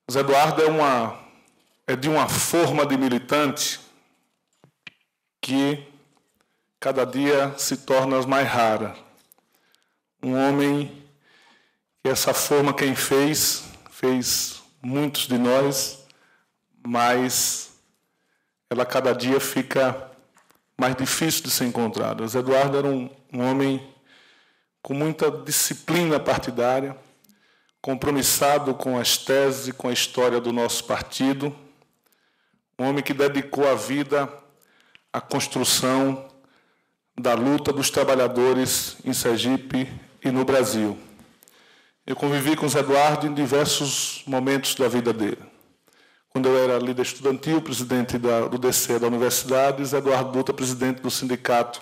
Zé Eduardo é de uma forma de militante que cada dia se torna mais rara. Um homem que essa forma quem fez muitos de nós, mas ela cada dia fica mais difícil de ser encontrada. Zé Eduardo era um homem com muita disciplina partidária, compromissado com as teses e com a história do nosso partido, um homem que dedicou a vida à construção da luta dos trabalhadores em Sergipe e no Brasil. Eu convivi com o Zé Eduardo em diversos momentos da vida dele. Quando eu era líder estudantil, presidente do DC da universidade, Zé Eduardo Dutra, presidente do Sindicato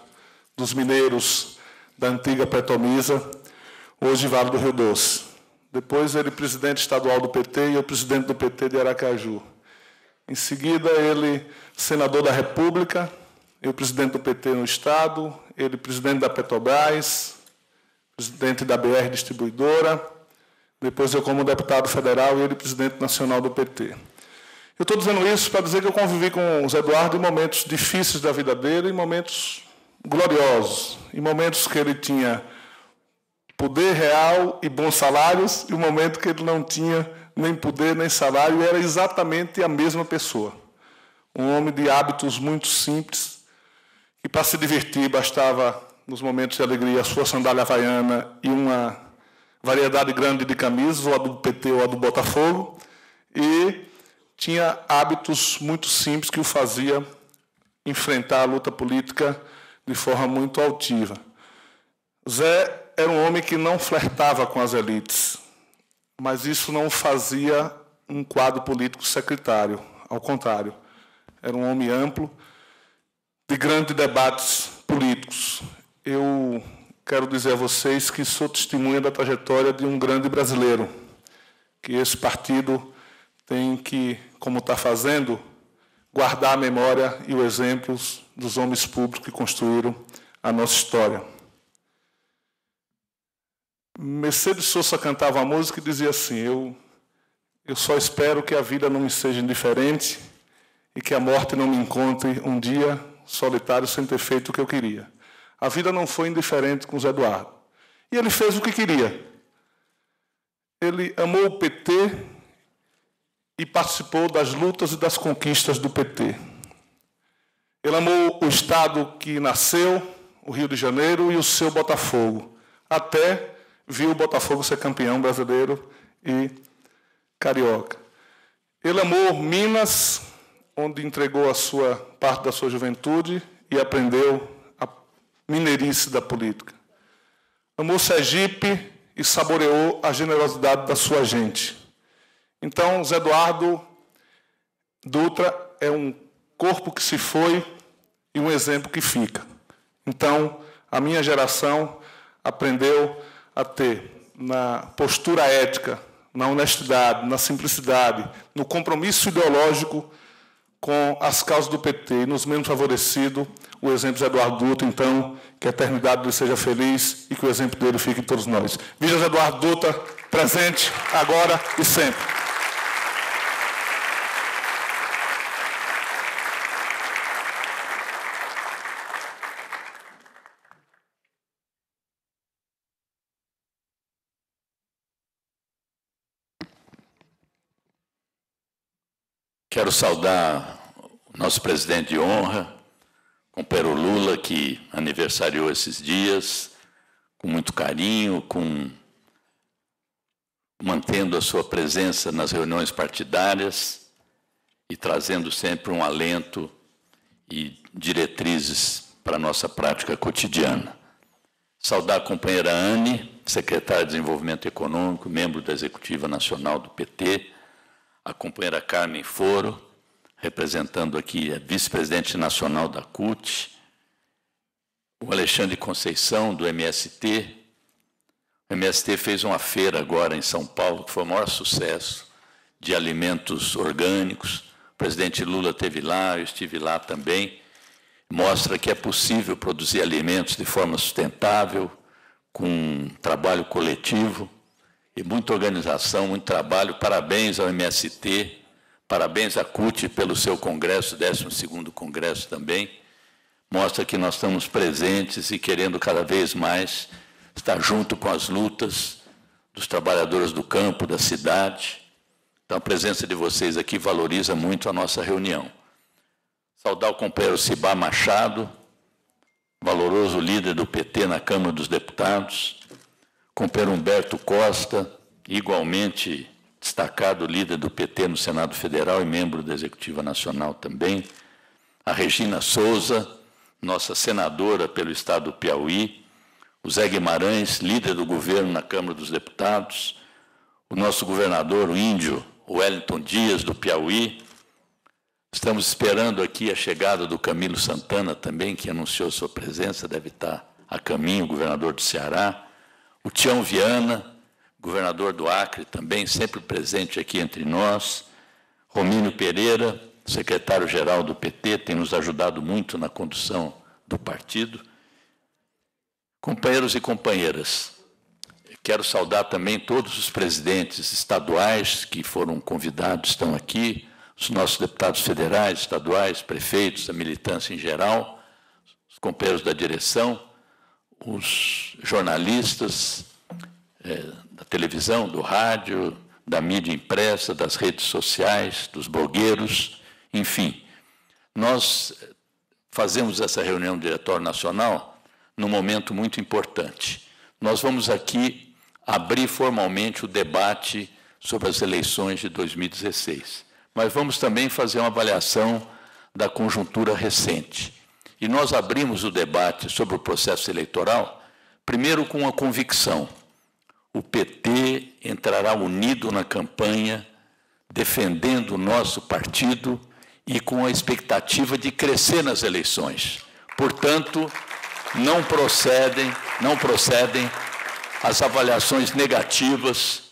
dos Mineiros da antiga Petromisa, hoje Vale do Rio Doce. Depois ele presidente estadual do PT e eu presidente do PT de Aracaju. Em seguida, ele senador da República, eu presidente do PT no Estado, ele presidente da Petrobras, presidente da BR Distribuidora, depois eu como deputado federal e ele presidente nacional do PT. Eu estou dizendo isso para dizer que eu convivi com o Zé Eduardo em momentos difíceis da vida dele, em momentos gloriosos, em momentos que ele tinha poder real e bons salários, e um momento que ele não tinha nem poder nem salário, e era exatamente a mesma pessoa. Um homem de hábitos muito simples, que para se divertir bastava, nos momentos de alegria, a sua sandália havaiana e uma variedade grande de camisas, ou a do PT ou a do Botafogo, e tinha hábitos muito simples que o fazia enfrentar a luta política de forma muito altiva. Zé era um homem que não flertava com as elites, mas isso não fazia um quadro político secretário. Ao contrário, era um homem amplo, de grandes debates políticos. Eu quero dizer a vocês que sou testemunha da trajetória de um grande brasileiro, que esse partido tem que, como está fazendo, guardar a memória e os exemplos dos homens públicos que construíram a nossa história. Mercedes Sosa cantava uma música e dizia assim: eu só espero que a vida não me seja indiferente e que a morte não me encontre um dia solitário sem ter feito o que eu queria. A vida não foi indiferente com o Zé Eduardo. E ele fez o que queria. Ele amou o PT e participou das lutas e das conquistas do PT. Ele amou o Estado que nasceu, o Rio de Janeiro, e o seu Botafogo, até viu o Botafogo ser campeão brasileiro e carioca. Ele amou Minas, onde entregou a sua parte da sua juventude e aprendeu a mineirice da política. Amou Sergipe e saboreou a generosidade da sua gente. Então, Zé Eduardo Dutra é um corpo que se foi e um exemplo que fica. Então, a minha geração aprendeu a ter, na postura ética, na honestidade, na simplicidade, no compromisso ideológico com as causas do PT, e nos menos favorecidos, o exemplo de Zé Eduardo Dutra, então, que a eternidade dele seja feliz e que o exemplo dele fique em todos nós. Viva Zé Eduardo Dutra, presente, agora e sempre. Quero saudar o nosso presidente de honra, companheiro Lula, que aniversariou esses dias, com muito carinho, mantendo a sua presença nas reuniões partidárias e trazendo sempre um alento e diretrizes para a nossa prática cotidiana. Saudar a companheira Anne, secretária de Desenvolvimento Econômico, membro da Executiva Nacional do PT, a companheira Carmen Foro, representando aqui a vice-presidente nacional da CUT, o Alexandre Conceição, do MST. O MST fez uma feira agora em São Paulo, que foi o maior sucesso, de alimentos orgânicos. O presidente Lula esteve lá, eu estive lá também. Mostra que é possível produzir alimentos de forma sustentável, com trabalho coletivo. e muita organização, muito trabalho. Parabéns ao MST, parabéns à CUT pelo seu congresso, 12º congresso também. Mostra que nós estamos presentes e querendo cada vez mais estar junto com as lutas dos trabalhadores do campo, da cidade. Então, a presença de vocês aqui valoriza muito a nossa reunião. Saudar o companheiro Cibá Machado, valoroso líder do PT na Câmara dos Deputados, companheiro Humberto Costa, igualmente destacado líder do PT no Senado Federal e membro da Executiva Nacional também, a Regina Souza, nossa senadora pelo Estado do Piauí, o Zé Guimarães, líder do governo na Câmara dos Deputados, o nosso governador, o índio, o Wellington Dias, do Piauí. Estamos esperando aqui a chegada do Camilo Santana também, que anunciou sua presença, deve estar a caminho, governador do Ceará. O Tião Viana, governador do Acre, também sempre presente aqui entre nós. Romínio Pereira, secretário-geral do PT, tem nos ajudado muito na condução do partido. Companheiros e companheiras, quero saudar também todos os presidentes estaduais que foram convidados, estão aqui, os nossos deputados federais, estaduais, prefeitos, a militância em geral, os companheiros da direção, os jornalistas da televisão, do rádio, da mídia impressa, das redes sociais, dos blogueiros, enfim. Nós fazemos essa reunião do Diretório Nacional num momento muito importante. Nós vamos aqui abrir formalmente o debate sobre as eleições de 2016. Mas vamos também fazer uma avaliação da conjuntura recente. E nós abrimos o debate sobre o processo eleitoral, primeiro com uma convicção. O PT entrará unido na campanha, defendendo o nosso partido e com a expectativa de crescer nas eleições. Portanto, não procedem as avaliações negativas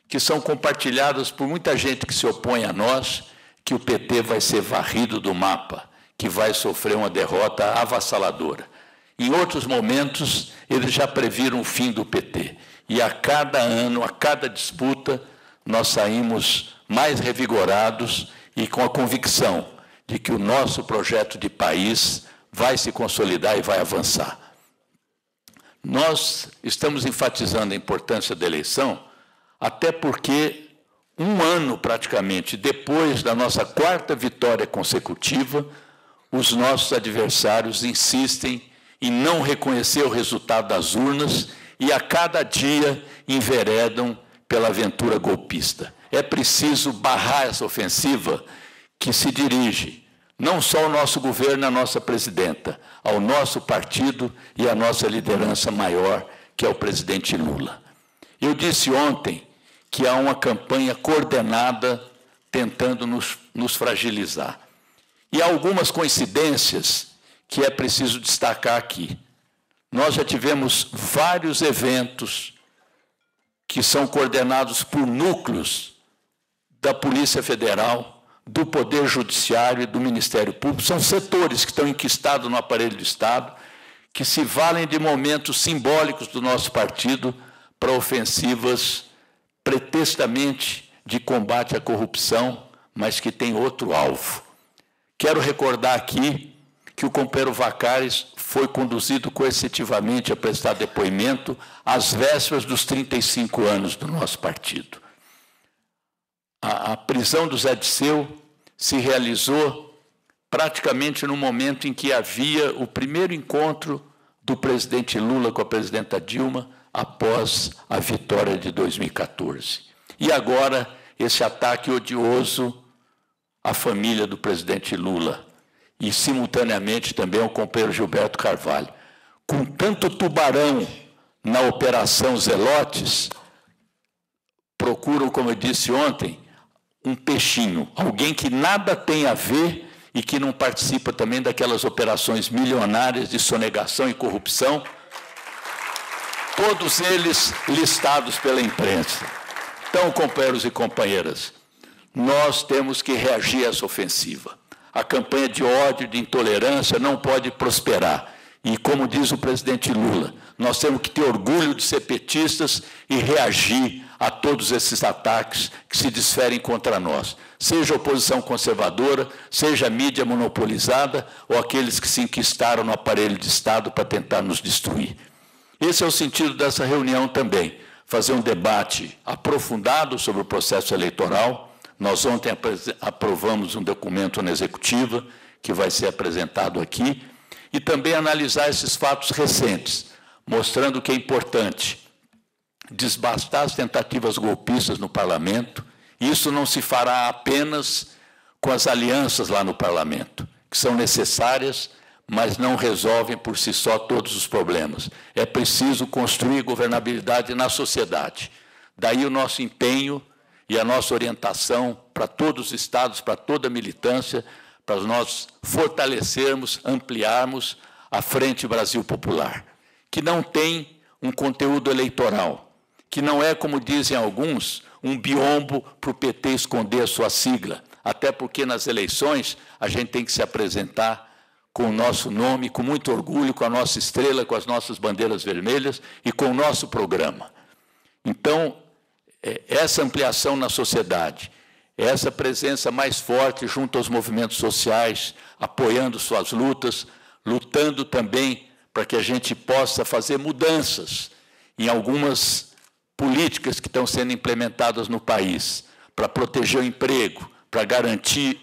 que são compartilhadas por muita gente que se opõe a nós, que o PT vai ser varrido do mapa, que vai sofrer uma derrota avassaladora. Em outros momentos, eles já previram o fim do PT. E a cada ano, a cada disputa, nós saímos mais revigorados e com a convicção de que o nosso projeto de país vai se consolidar e vai avançar. Nós estamos enfatizando a importância da eleição, até porque, um ano praticamente depois da nossa 4ª vitória consecutiva, os nossos adversários insistem em não reconhecer o resultado das urnas e a cada dia enveredam pela aventura golpista. É preciso barrar essa ofensiva que se dirige não só ao nosso governo e à nossa presidenta, ao nosso partido e à nossa liderança maior, que é o presidente Lula. Eu disse ontem que há uma campanha coordenada tentando nos fragilizar. E há algumas coincidências que é preciso destacar aqui. Nós já tivemos vários eventos que são coordenados por núcleos da Polícia Federal, do Poder Judiciário e do Ministério Público. São setores que estão enquistados no aparelho do Estado, que se valem de momentos simbólicos do nosso partido para ofensivas pretextamente de combate à corrupção, mas que tem outro alvo. Quero recordar aqui que o companheiro Vacares foi conduzido coercitivamente a prestar depoimento às vésperas dos 35 anos do nosso partido. A prisão do Zé Disseu se realizou praticamente no momento em que havia o primeiro encontro do presidente Lula com a presidenta Dilma após a vitória de 2014. E agora, esse ataque odioso à família do presidente Lula e, simultaneamente, também ao companheiro Gilberto Carvalho. Com tanto tubarão na Operação Zelotes, procuram, como eu disse ontem, um peixinho, alguém que nada tem a ver e que não participa também daquelas operações milionárias de sonegação e corrupção, todos eles listados pela imprensa. Então, companheiros e companheiras, nós temos que reagir a essa ofensiva. A campanha de ódio, de intolerância não pode prosperar. E, como diz o presidente Lula, nós temos que ter orgulho de ser petistas e reagir a todos esses ataques que se desferem contra nós, seja a oposição conservadora, seja a mídia monopolizada ou aqueles que se enquistaram no aparelho de Estado para tentar nos destruir. Esse é o sentido dessa reunião também, fazer um debate aprofundado sobre o processo eleitoral. Nós ontem aprovamos um documento na executiva, que vai ser apresentado aqui, e também analisar esses fatos recentes, mostrando que é importante desbastar as tentativas golpistas no parlamento. Isso não se fará apenas com as alianças lá no parlamento, que são necessárias, mas não resolvem por si só todos os problemas. É preciso construir governabilidade na sociedade. Daí o nosso empenho e a nossa orientação para todos os estados, para toda a militância, para nós fortalecermos, ampliarmos a Frente Brasil Popular, que não tem um conteúdo eleitoral, que não é, como dizem alguns, um biombo para o PT esconder a sua sigla, até porque nas eleições a gente tem que se apresentar com o nosso nome, com muito orgulho, com a nossa estrela, com as nossas bandeiras vermelhas e com o nosso programa. Então, essa ampliação na sociedade, essa presença mais forte junto aos movimentos sociais, apoiando suas lutas, lutando também para que a gente possa fazer mudanças em algumas políticas que estão sendo implementadas no país, para proteger o emprego, para garantir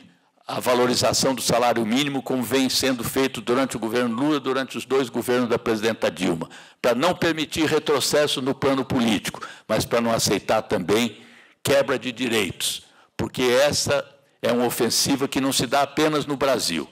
a valorização do salário mínimo, como vem sendo feito durante o governo Lula, durante os 2 governos da presidenta Dilma, para não permitir retrocesso no plano político, mas para não aceitar também quebra de direitos, porque essa é uma ofensiva que não se dá apenas no Brasil.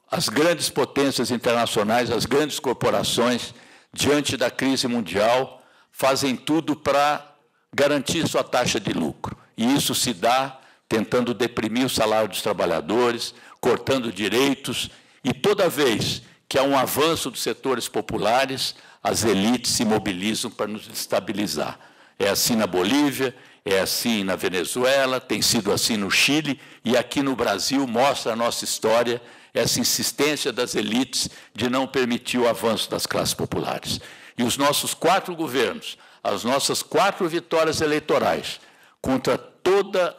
As grandes potências internacionais, as grandes corporações, diante da crise mundial, fazem tudo para garantir sua taxa de lucro. E isso se dá tentando deprimir o salário dos trabalhadores, cortando direitos, e toda vez que há um avanço dos setores populares, as elites se mobilizam para nos destabilizar. É assim na Bolívia, é assim na Venezuela, tem sido assim no Chile, e aqui no Brasil mostra a nossa história, essa insistência das elites de não permitir o avanço das classes populares. E os nossos 4 governos, as nossas 4 vitórias eleitorais, contra toda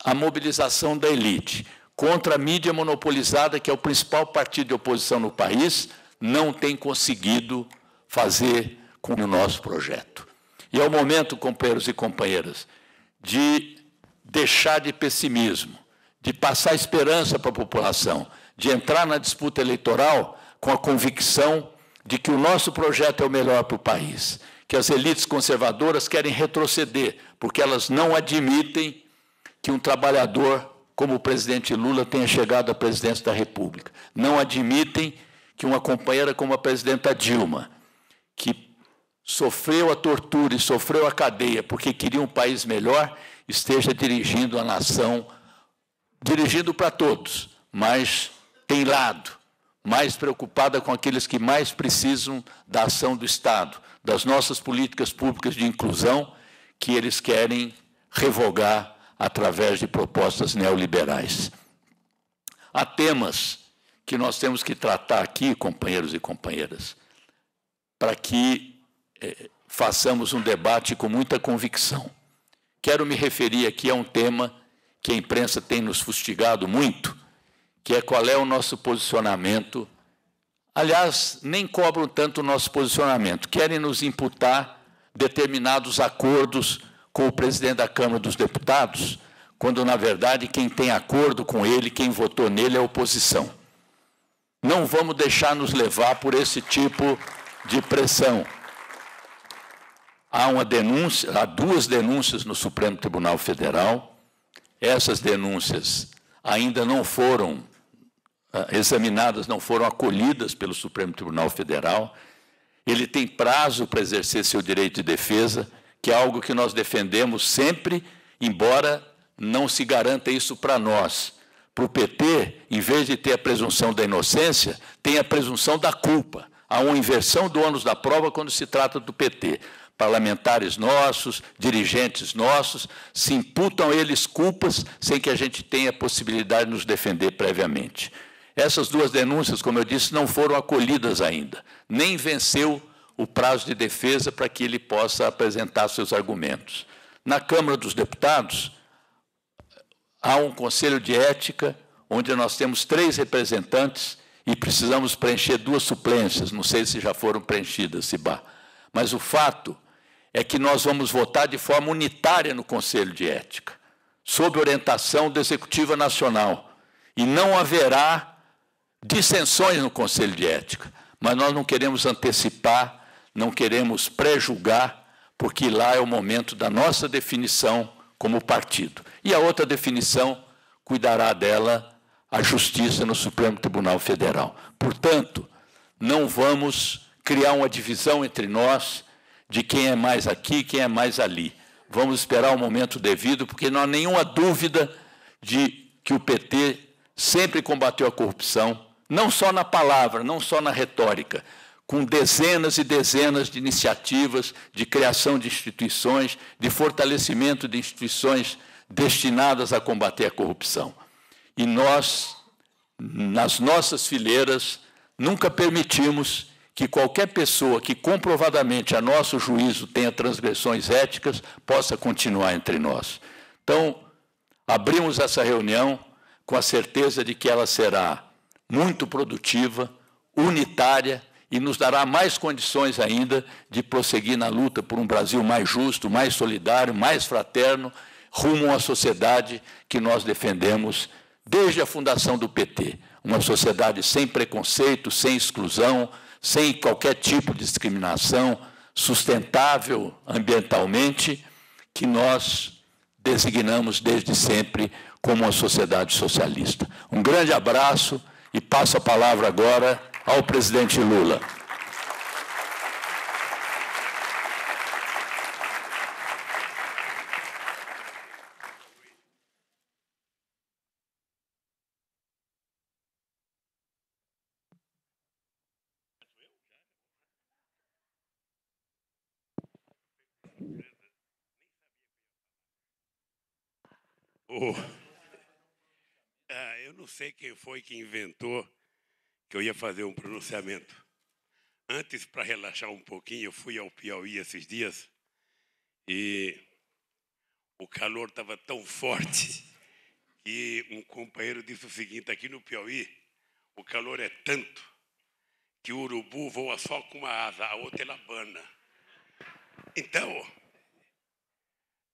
a mobilização da elite, contra a mídia monopolizada, que é o principal partido de oposição no país, não tem conseguido fazer com o nosso projeto. E é o momento, companheiros e companheiras, de deixar de pessimismo, de passar esperança para a população, de entrar na disputa eleitoral com a convicção de que o nosso projeto é o melhor para o país, que as elites conservadoras querem retroceder, porque elas não admitem que um trabalhador como o presidente Lula tenha chegado à presidência da República. Não admitem que uma companheira como a presidenta Dilma, que sofreu a tortura e sofreu a cadeia porque queria um país melhor, esteja dirigindo a nação, dirigindo para todos, mas tem lado, mais preocupada com aqueles que mais precisam da ação do Estado, das nossas políticas públicas de inclusão, que eles querem revogar através de propostas neoliberais. Há temas que nós temos que tratar aqui, companheiros e companheiras, para que façamos um debate com muita convicção. Quero me referir aqui a um tema que a imprensa tem nos fustigado muito, que é qual é o nosso posicionamento. Aliás, nem cobram tanto o nosso posicionamento, querem nos imputar determinados acordos com o presidente da Câmara dos Deputados, quando, na verdade, quem tem acordo com ele, quem votou nele é a oposição. Não vamos deixar nos levar por esse tipo de pressão. Há 2 denúncias no Supremo Tribunal Federal. Essas denúncias ainda não foram examinadas, não foram acolhidas pelo Supremo Tribunal Federal. Ele tem prazo para exercer seu direito de defesa, que é algo que nós defendemos sempre, embora não se garanta isso para nós. Para o PT, em vez de ter a presunção da inocência, tem a presunção da culpa. Há uma inversão do ônus da prova quando se trata do PT. Parlamentares nossos, dirigentes nossos, se imputam a eles culpas sem que a gente tenha a possibilidade de nos defender previamente. Essas 2 denúncias, como eu disse, não foram acolhidas ainda, nem venceu o prazo de defesa para que ele possa apresentar seus argumentos. Na Câmara dos Deputados, há um Conselho de Ética, onde nós temos 3 representantes e precisamos preencher 2 suplências. Não sei se já foram preenchidas, Cibá. Mas o fato é que nós vamos votar de forma unitária no Conselho de Ética, sob orientação do Executivo Nacional. E não haverá dissensões no Conselho de Ética. Mas nós não queremos antecipar, não queremos pré-julgar, porque lá é o momento da nossa definição como partido. E a outra definição cuidará dela a Justiça no Supremo Tribunal Federal. Portanto, não vamos criar uma divisão entre nós de quem é mais aqui, quem é mais ali. Vamos esperar o momento devido, porque não há nenhuma dúvida de que o PT sempre combateu a corrupção, não só na palavra, não só na retórica, com dezenas e dezenas de iniciativas de criação de instituições, de fortalecimento de instituições destinadas a combater a corrupção. E nós, nas nossas fileiras, nunca permitimos que qualquer pessoa que comprovadamente, a nosso juízo, tenha transgressões éticas, possa continuar entre nós. Então, abrimos essa reunião com a certeza de que ela será muito produtiva, unitária, e nos dará mais condições ainda de prosseguir na luta por um Brasil mais justo, mais solidário, mais fraterno, rumo a uma sociedade que nós defendemos desde a fundação do PT. Uma sociedade sem preconceito, sem exclusão, sem qualquer tipo de discriminação, sustentável ambientalmente, que nós designamos desde sempre como uma sociedade socialista. Um grande abraço e passo a palavra agora ao presidente Lula. Eu não sei quem foi que inventou que eu ia fazer um pronunciamento. Antes, para relaxar um pouquinho, eu fui ao Piauí esses dias e o calor estava tão forte que um companheiro disse o seguinte: aqui no Piauí, o calor é tanto que o urubu voa só com uma asa, a outra ele abana. Então,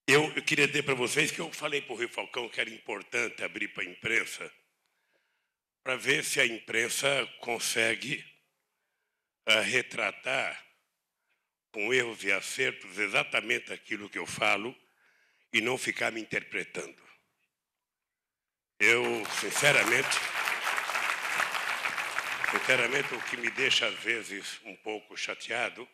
eu queria dizer para vocês que eu falei para o Rui Falcão que era importante abrir para a imprensa, para ver se a imprensa consegue retratar com erros e acertos exatamente aquilo que eu falo e não ficar me interpretando. Eu, sinceramente, o que me deixa às vezes um pouco chateado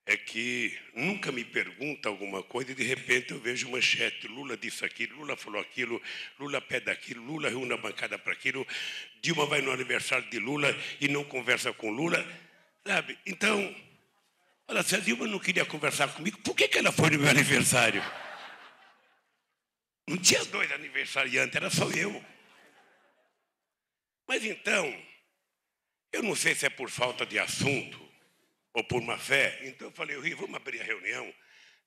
é que nunca me pergunta alguma coisa e de repente eu vejo manchete: Lula disse aquilo, Lula falou aquilo, Lula pede aquilo, Lula reúne a bancada para aquilo, Dilma vai no aniversário de Lula e não conversa com Lula, sabe? Então, olha, se a Dilma não queria conversar comigo, por que ela foi no meu aniversário? Não tinha 2 aniversariantes, era só eu. Mas então, eu não sei se é por falta de assunto ou por má fé. Então eu falei: Rio, vamos abrir a reunião,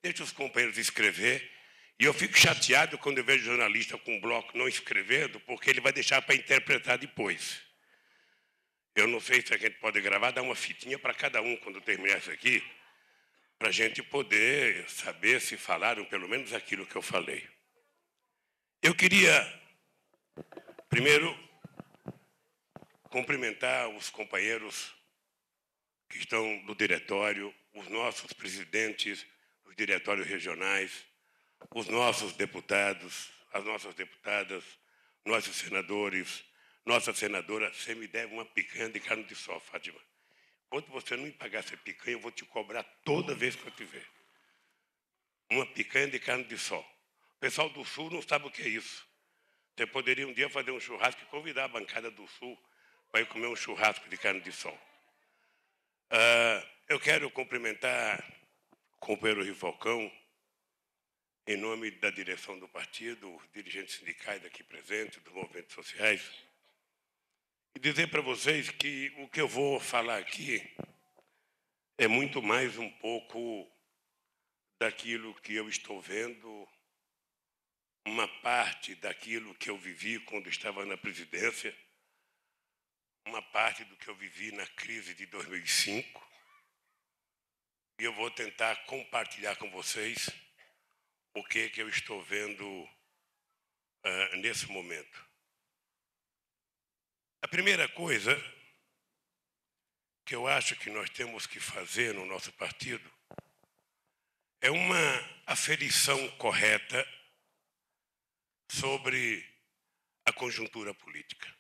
deixa os companheiros escrever. E eu fico chateado quando eu vejo jornalista com um bloco não escrevendo, porque ele vai deixar para interpretar depois. Eu não sei se a gente pode gravar, dar uma fitinha para cada um quando terminar isso aqui, para a gente poder saber se falaram pelo menos aquilo que eu falei. Eu queria, primeiro, cumprimentar os companheiros que estão do diretório, os nossos presidentes dos diretórios regionais, os nossos deputados, as nossas deputadas, nossos senadores, nossa senadora. Você me deve uma picanha de carne de sol, Fátima. Quando você não me pagar essa picanha, eu vou te cobrar toda vez que eu te ver. Uma picanha de carne de sol. O pessoal do Sul não sabe o que é isso. Você poderia um dia fazer um churrasco e convidar a bancada do Sul para ir comer um churrasco de carne de sol. Eu quero cumprimentar o companheiro Rui Falcão, em nome da direção do partido, os dirigentes sindicais aqui presentes, dos movimentos sociais, e dizer para vocês que o que eu vou falar aqui é muito mais um pouco daquilo que eu estou vendo, uma parte daquilo que eu vivi quando estava na presidência, uma parte do que eu vivi na crise de 2005, e eu vou tentar compartilhar com vocês o que eu estou vendo nesse momento. A primeira coisa que eu acho que nós temos que fazer no nosso partido é uma aferição correta sobre a conjuntura política.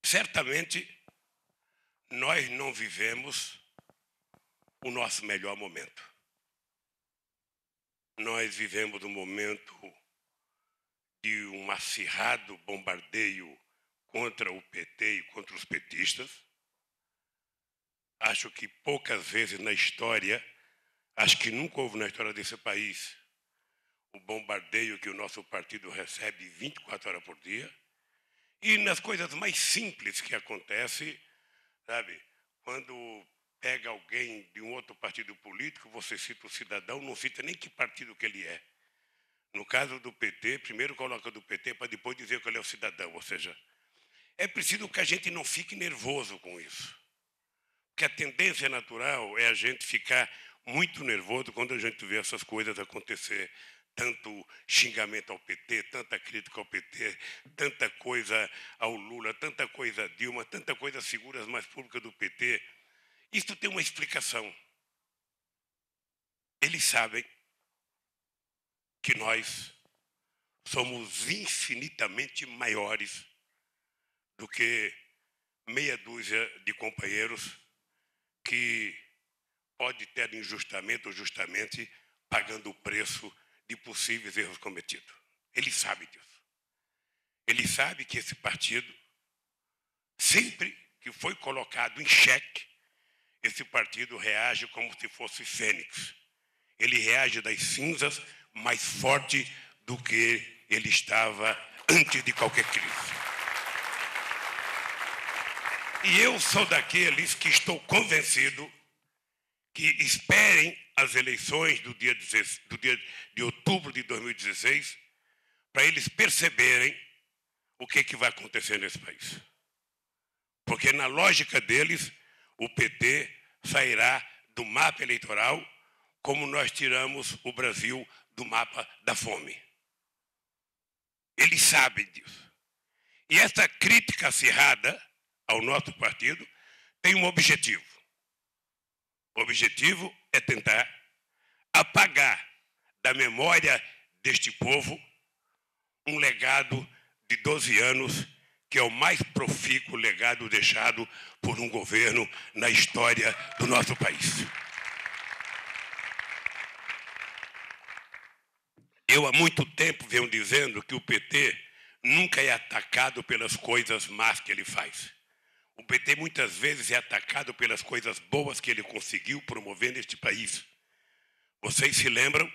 Certamente, nós não vivemos o nosso melhor momento. Nós vivemos um momento de um acirrado bombardeio contra o PT e contra os petistas. Acho que poucas vezes na história, acho que nunca houve na história desse país, o bombardeio que o nosso partido recebe 24 horas por dia. E nas coisas mais simples que acontecem, sabe, quando pega alguém de um outro partido político, você cita o cidadão, não cita nem que partido que ele é. No caso do PT, primeiro coloca do PT para depois dizer que ele é o cidadão. Ou seja, é preciso que a gente não fique nervoso com isso. Porque a tendência natural é a gente ficar muito nervoso quando a gente vê essas coisas acontecer. Tanto xingamento ao PT, tanta crítica ao PT, tanta coisa ao Lula, tanta coisa a Dilma, tanta coisa às figuras mais públicas do PT. Isso tem uma explicação. Eles sabem que nós somos infinitamente maiores do que meia dúzia de companheiros que pode ter injustamente ou justamente pagando o preço de possíveis erros cometidos. Ele sabe disso. Ele sabe que esse partido, sempre que foi colocado em xeque, esse partido reage como se fosse fênix. Ele reage das cinzas mais forte do que ele estava antes de qualquer crise. E eu sou daqueles que estou convencido que esperem as eleições do dia de outubro de 2016 para eles perceberem o que vai acontecer nesse país. Porque na lógica deles, o PT sairá do mapa eleitoral como nós tiramos o Brasil do mapa da fome. Eles sabem disso. E essa crítica acirrada ao nosso partido tem um objetivo. O objetivo é tentar apagar da memória deste povo um legado de 12 anos, que é o mais profícuo legado deixado por um governo na história do nosso país. Eu há muito tempo venho dizendo que o PT nunca é atacado pelas coisas más que ele faz. O PT muitas vezes é atacado pelas coisas boas que ele conseguiu promover neste país. Vocês se lembram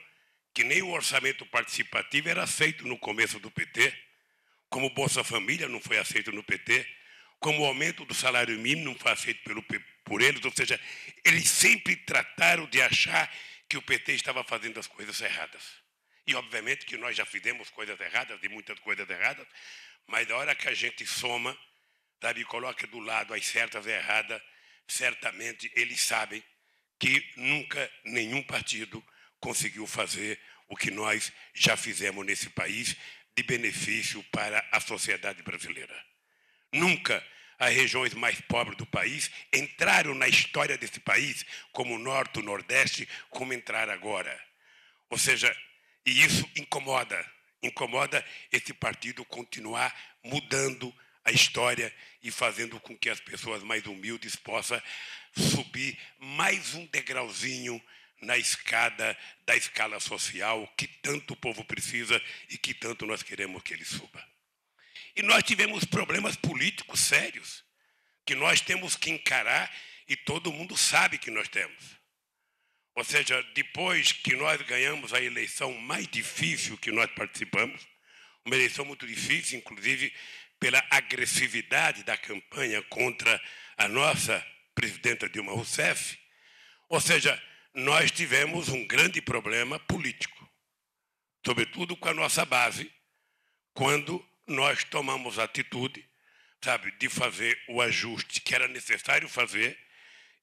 que nem o orçamento participativo era aceito no começo do PT, como o Bolsa Família não foi aceito no PT, como o aumento do salário mínimo não foi aceito por eles, ou seja, eles sempre trataram de achar que o PT estava fazendo as coisas erradas. E, obviamente, que nós já fizemos coisas erradas, de muitas coisas erradas, mas na hora que a gente soma, sabe, e coloca do lado as certas e erradas, certamente eles sabem que nunca nenhum partido conseguiu fazer o que nós já fizemos nesse país de benefício para a sociedade brasileira. Nunca as regiões mais pobres do país entraram na história desse país como o Norte, o Nordeste, como entraram agora. Ou seja, e isso incomoda esse partido continuar mudando a história e fazendo com que as pessoas mais humildes possam subir mais um degrauzinho na escada da escala social que tanto o povo precisa e que tanto nós queremos que ele suba. E nós tivemos problemas políticos sérios que nós temos que encarar e todo mundo sabe que nós temos. Ou seja, depois que nós ganhamos a eleição mais difícil que nós participamos, uma eleição muito difícil, inclusive pela agressividade da campanha contra a nossa presidenta Dilma Rousseff, ou seja, nós tivemos um grande problema político, sobretudo com a nossa base, quando nós tomamos a atitude, sabe, de fazer o ajuste que era necessário fazer,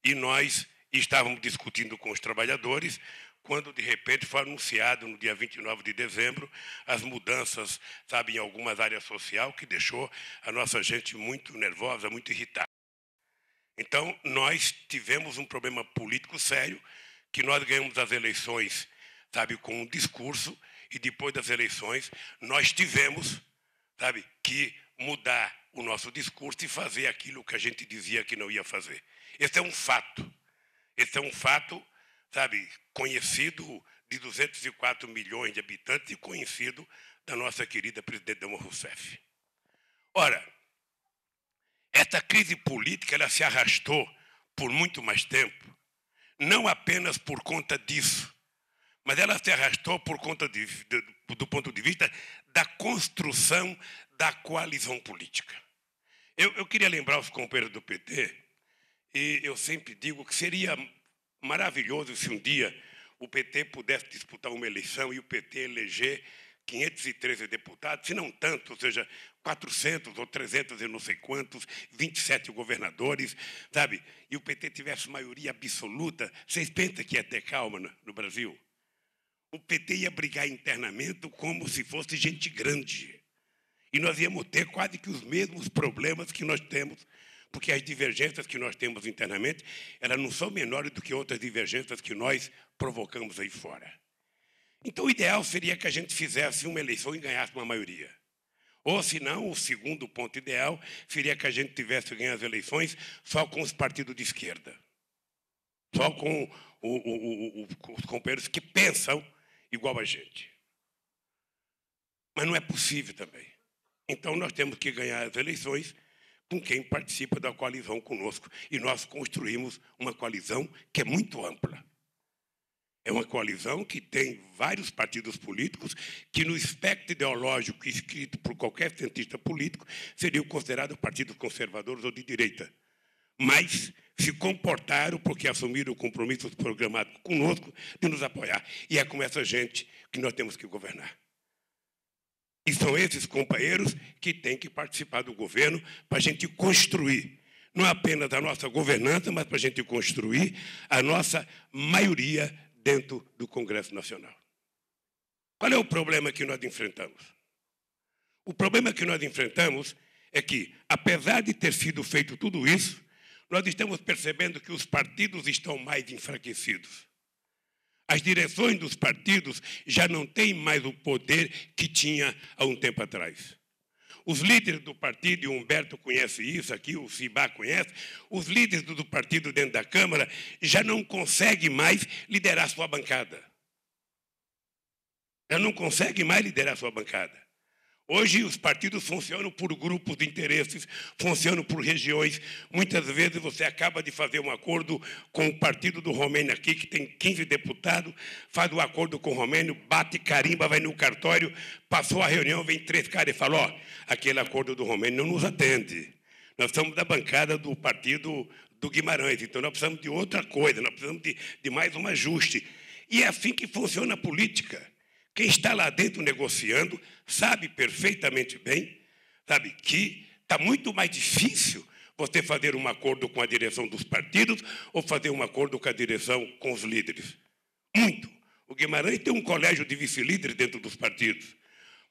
e nós estávamos discutindo com os trabalhadores, quando de repente foi anunciado no dia 29 de dezembro as mudanças, sabe, em algumas áreas sociais, que deixou a nossa gente muito nervosa, muito irritada. Então, nós tivemos um problema político sério, que nós ganhamos as eleições, sabe, com um discurso, e depois das eleições nós tivemos, sabe, que mudar o nosso discurso e fazer aquilo que a gente dizia que não ia fazer. Esse é um fato. Esse é um fato, sabe, conhecido de 204 milhões de habitantes e conhecido da nossa querida presidente Dilma Rousseff. Ora, essa crise política ela se arrastou por muito mais tempo, não apenas por conta disso, mas ela se arrastou por conta do ponto de vista da construção da coalizão política. Eu queria lembrar os companheiros do PT, e eu sempre digo que seria maravilhoso se um dia o PT pudesse disputar uma eleição e o PT eleger 513 deputados, se não tanto, ou seja, 400 ou 300 e não sei quantos, 27 governadores, sabe? E o PT tivesse maioria absoluta. Vocês pensam que ia ter calma no Brasil? O PT ia brigar internamente como se fosse gente grande. E nós íamos ter quase que os mesmos problemas que nós temos, porque as divergências que nós temos internamente, elas não são menores do que outras divergências que nós provocamos aí fora. Então, o ideal seria que a gente fizesse uma eleição e ganhasse uma maioria. Ou, se não, o segundo ponto ideal seria que a gente tivesse ganho as eleições só com os partidos de esquerda. Só com os companheiros que pensam igual a gente. Mas não é possível também. Então, nós temos que ganhar as eleições com quem participa da coalizão conosco. E nós construímos uma coalizão que é muito ampla. É uma coalizão que tem vários partidos políticos que, no espectro ideológico escrito por qualquer cientista político, seriam considerados partidos conservadores ou de direita. Mas se comportaram porque assumiram compromissos programados conosco de nos apoiar. E é com essa gente que nós temos que governar. E são esses companheiros que têm que participar do governo para a gente construir, não apenas a nossa governança, mas para a gente construir a nossa maioria dentro do Congresso Nacional. Qual é o problema que nós enfrentamos? O problema que nós enfrentamos é que, apesar de ter sido feito tudo isso, nós estamos percebendo que os partidos estão mais enfraquecidos. As direções dos partidos já não têm mais o poder que tinha há um tempo atrás. Os líderes do partido, e o Humberto conhece isso aqui, o Cibá conhece, os líderes do partido dentro da Câmara já não conseguem mais liderar sua bancada. Já não conseguem mais liderar sua bancada. Hoje, os partidos funcionam por grupos de interesses, funcionam por regiões. Muitas vezes, você acaba de fazer um acordo com o partido do Romênio aqui, que tem 15 deputados, faz um acordo com o Romênio, bate carimba, vai no cartório, passou a reunião, vem 3 caras e fala, ó, aquele acordo do Romênio não nos atende. Nós somos da bancada do partido do Guimarães, então nós precisamos de outra coisa, nós precisamos de mais um ajuste. E é assim que funciona a política. Quem está lá dentro negociando sabe perfeitamente bem, sabe, que está muito mais difícil você fazer um acordo com a direção dos partidos ou fazer um acordo com a direção com os líderes. Muito. O Guimarães tem um colégio de vice-líderes dentro dos partidos.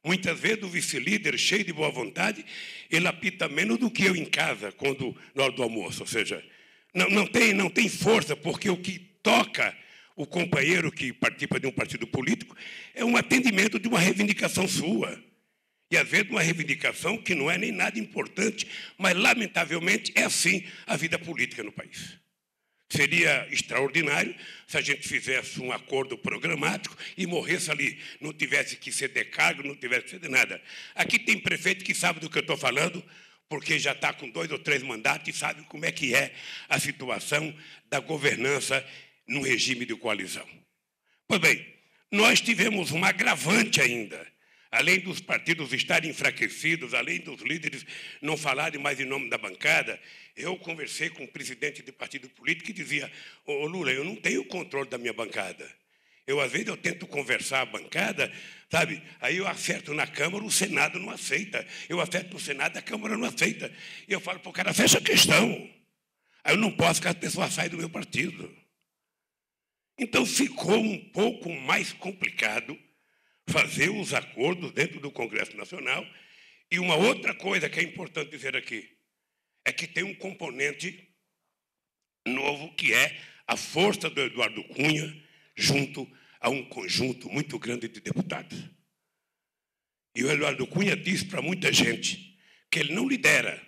Muitas vezes o vice-líder, cheio de boa vontade, ele apita menos do que eu em casa, quando na hora do almoço. Ou seja, não tem força, porque o que toca o companheiro que participa de um partido político é um atendimento de uma reivindicação sua. E, às vezes, uma reivindicação que não é nem nada importante, mas, lamentavelmente, é assim a vida política no país. Seria extraordinário se a gente fizesse um acordo programático e morresse ali, não tivesse que ceder cargo, não tivesse que ceder nada. Aqui tem prefeito que sabe do que eu estou falando, porque já está com 2 ou 3 mandatos e sabe como é que é a situação da governança num regime de coalizão. Pois bem, nós tivemos um agravante ainda. além dos partidos estarem enfraquecidos, além dos líderes não falarem mais em nome da bancada, eu conversei com um presidente de partido político que dizia: ô Lula, eu não tenho controle da minha bancada. Às vezes, eu tento conversar a bancada, sabe? Aí eu acerto na Câmara, o Senado não aceita. Eu acerto no Senado, a Câmara não aceita. E eu falo para o cara: fecha a questão. Aí eu não posso que as pessoas saiam do meu partido. Então, ficou um pouco mais complicado fazer os acordos dentro do Congresso Nacional. E uma outra coisa que é importante dizer aqui é que tem um componente novo, que é a força do Eduardo Cunha junto a um conjunto muito grande de deputados. E o Eduardo Cunha diz para muita gente que ele não lidera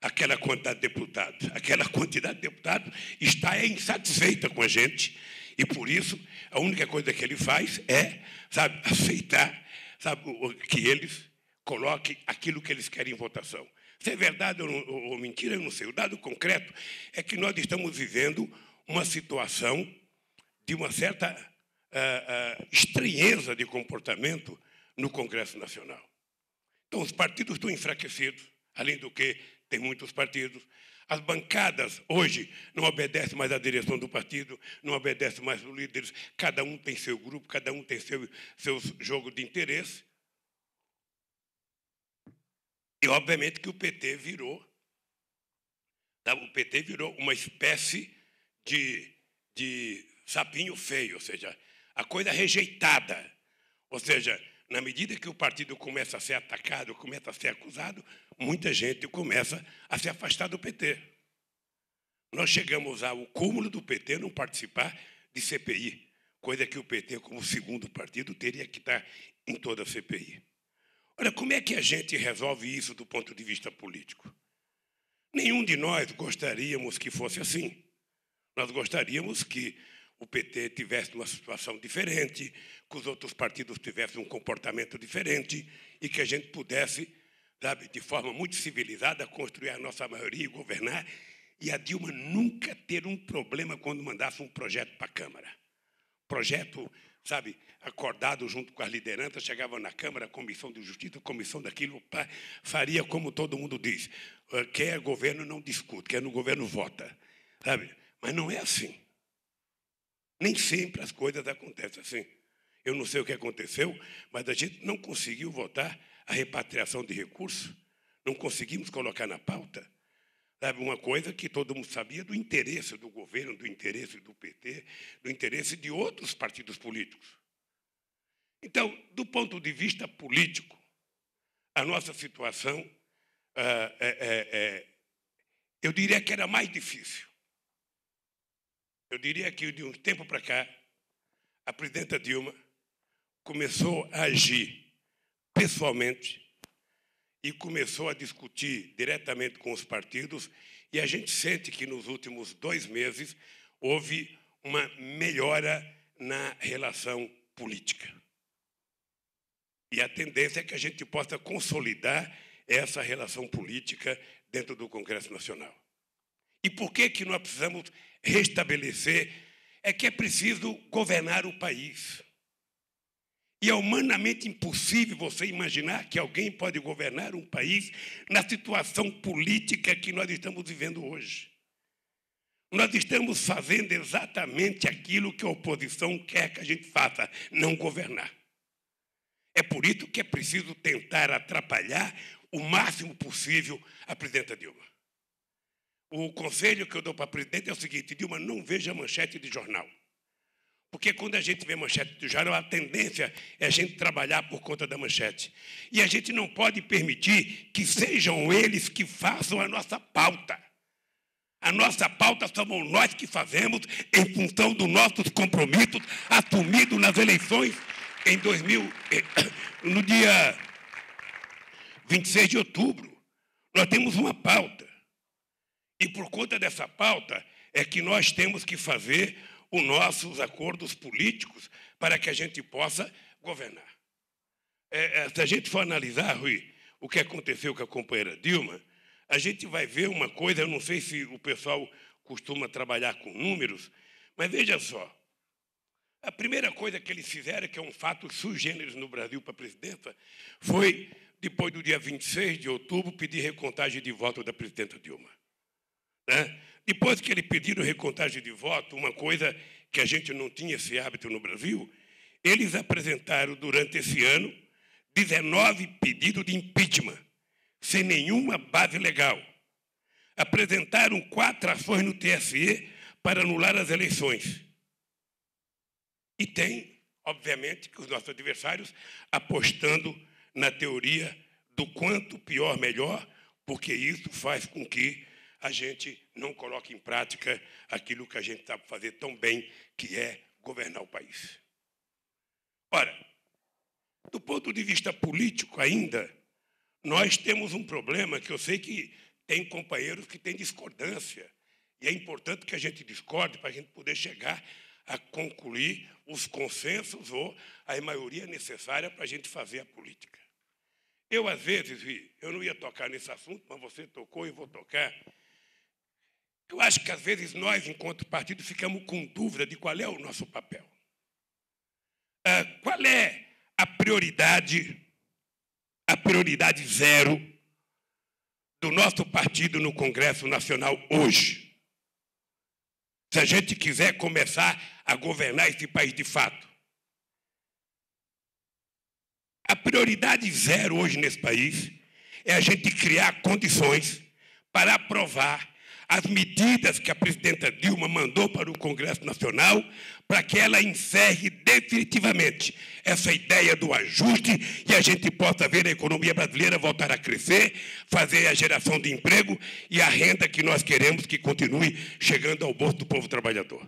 aquela quantidade de deputados. Aquela quantidade de deputados está insatisfeita com a gente, e, por isso, a única coisa que ele faz é, sabe, aceitar, sabe, que eles coloquem aquilo que eles querem em votação. Se é verdade ou mentira, eu não sei. O dado concreto é que nós estamos vivendo uma situação de uma certa estranheza de comportamento no Congresso Nacional. Então, os partidos estão enfraquecidos, além do que tem muitos partidos. As bancadas, hoje, não obedecem mais à direção do partido, não obedecem mais aos líderes, cada um tem seu grupo, cada um tem seu jogo de interesse. E, obviamente, que o PT virou uma espécie de sapinho feio, ou seja, a coisa rejeitada. Ou seja, na medida que o partido começa a ser atacado, começa a ser acusado, muita gente começa a se afastar do PT. Nós chegamos ao cúmulo do PT não participar de CPI, coisa que o PT, como segundo partido, teria que estar em toda a CPI. Olha, como é que a gente resolve isso do ponto de vista político? Nenhum de nós gostaríamos que fosse assim. Nós gostaríamos que o PT tivesse uma situação diferente, que os outros partidos tivessem um comportamento diferente e que a gente pudesse, sabe, de forma muito civilizada, construir a nossa maioria e governar, e a Dilma nunca ter um problema quando mandasse um projeto para a Câmara. Projeto, sabe, acordado junto com as lideranças, chegava na Câmara, comissão de justiça, comissão daquilo, faria como todo mundo diz. Quer governo não discute, quer no governo vota. Sabe? Mas não é assim. Nem sempre as coisas acontecem assim. Eu não sei o que aconteceu, mas a gente não conseguiu votar a repatriação de recursos, não conseguimos colocar na pauta, sabe, uma coisa que todo mundo sabia do interesse do governo, do interesse do PT, do interesse de outros partidos políticos. Então, do ponto de vista político, a nossa situação, eu diria que era mais difícil. Eu diria que, de um tempo para cá, a presidenta Dilma começou a agir pessoalmente e começou a discutir diretamente com os partidos, e a gente sente que, nos últimos 2 meses, houve uma melhora na relação política. E a tendência é que a gente possa consolidar essa relação política dentro do Congresso Nacional. E por que nós precisamos restabelecer? É que é preciso governar o país. E é humanamente impossível você imaginar que alguém pode governar um país na situação política que nós estamos vivendo hoje. Nós estamos fazendo exatamente aquilo que a oposição quer que a gente faça, não governar. É por isso que é preciso tentar atrapalhar o máximo possível a presidenta Dilma. O conselho que eu dou para a presidente é o seguinte: Dilma, não veja manchete de jornal. Porque quando a gente vê manchete de jornal, a tendência é a gente trabalhar por conta da manchete. E a gente não pode permitir que sejam eles que façam a nossa pauta. A nossa pauta somos nós que fazemos em função dos nossos compromissos assumidos nas eleições no dia 26 de outubro. Nós temos uma pauta. E por conta dessa pauta é que nós temos que fazer os nossos acordos políticos para que a gente possa governar. Se a gente for analisar, Rui, o que aconteceu com a companheira Dilma, a gente vai ver uma coisa, eu não sei se o pessoal costuma trabalhar com números, mas veja só, A primeira coisa que eles fizeram, que é um fato sui generis no Brasil para a presidenta, foi, depois do dia 26 de outubro, pedir recontagem de voto da presidenta Dilma. Né? Depois que eles pediram recontagem de voto, uma coisa que a gente não tinha esse hábito no Brasil, eles apresentaram, durante esse ano, 19 pedidos de impeachment, sem nenhuma base legal. Apresentaram 4 ações no TSE para anular as eleições. E tem, obviamente, que os nossos adversários apostando na teoria do quanto pior, melhor, porque isso faz com que a gente não coloque em prática aquilo que a gente sabe fazer tão bem, que é governar o país. Ora, do ponto de vista político ainda, nós temos um problema que eu sei que tem companheiros que têm discordância, e é importante que a gente discorde para a gente poder chegar a concluir os consensos ou a maioria necessária para a gente fazer a política. Eu, às vezes, eu não ia tocar nesse assunto, mas você tocou e vou tocar. Eu acho que, às vezes, nós, enquanto partido, ficamos com dúvida de qual é o nosso papel. Qual é a prioridade zero do nosso partido no Congresso Nacional hoje? Se a gente quiser começar a governar esse país de fato. A prioridade zero hoje nesse país é a gente criar condições para aprovar as medidas que a presidenta Dilma mandou para o Congresso Nacional para que ela encerre definitivamente essa ideia do ajuste e a gente possa ver a economia brasileira voltar a crescer, fazer a geração de emprego e a renda que nós queremos que continue chegando ao bolso do povo trabalhador.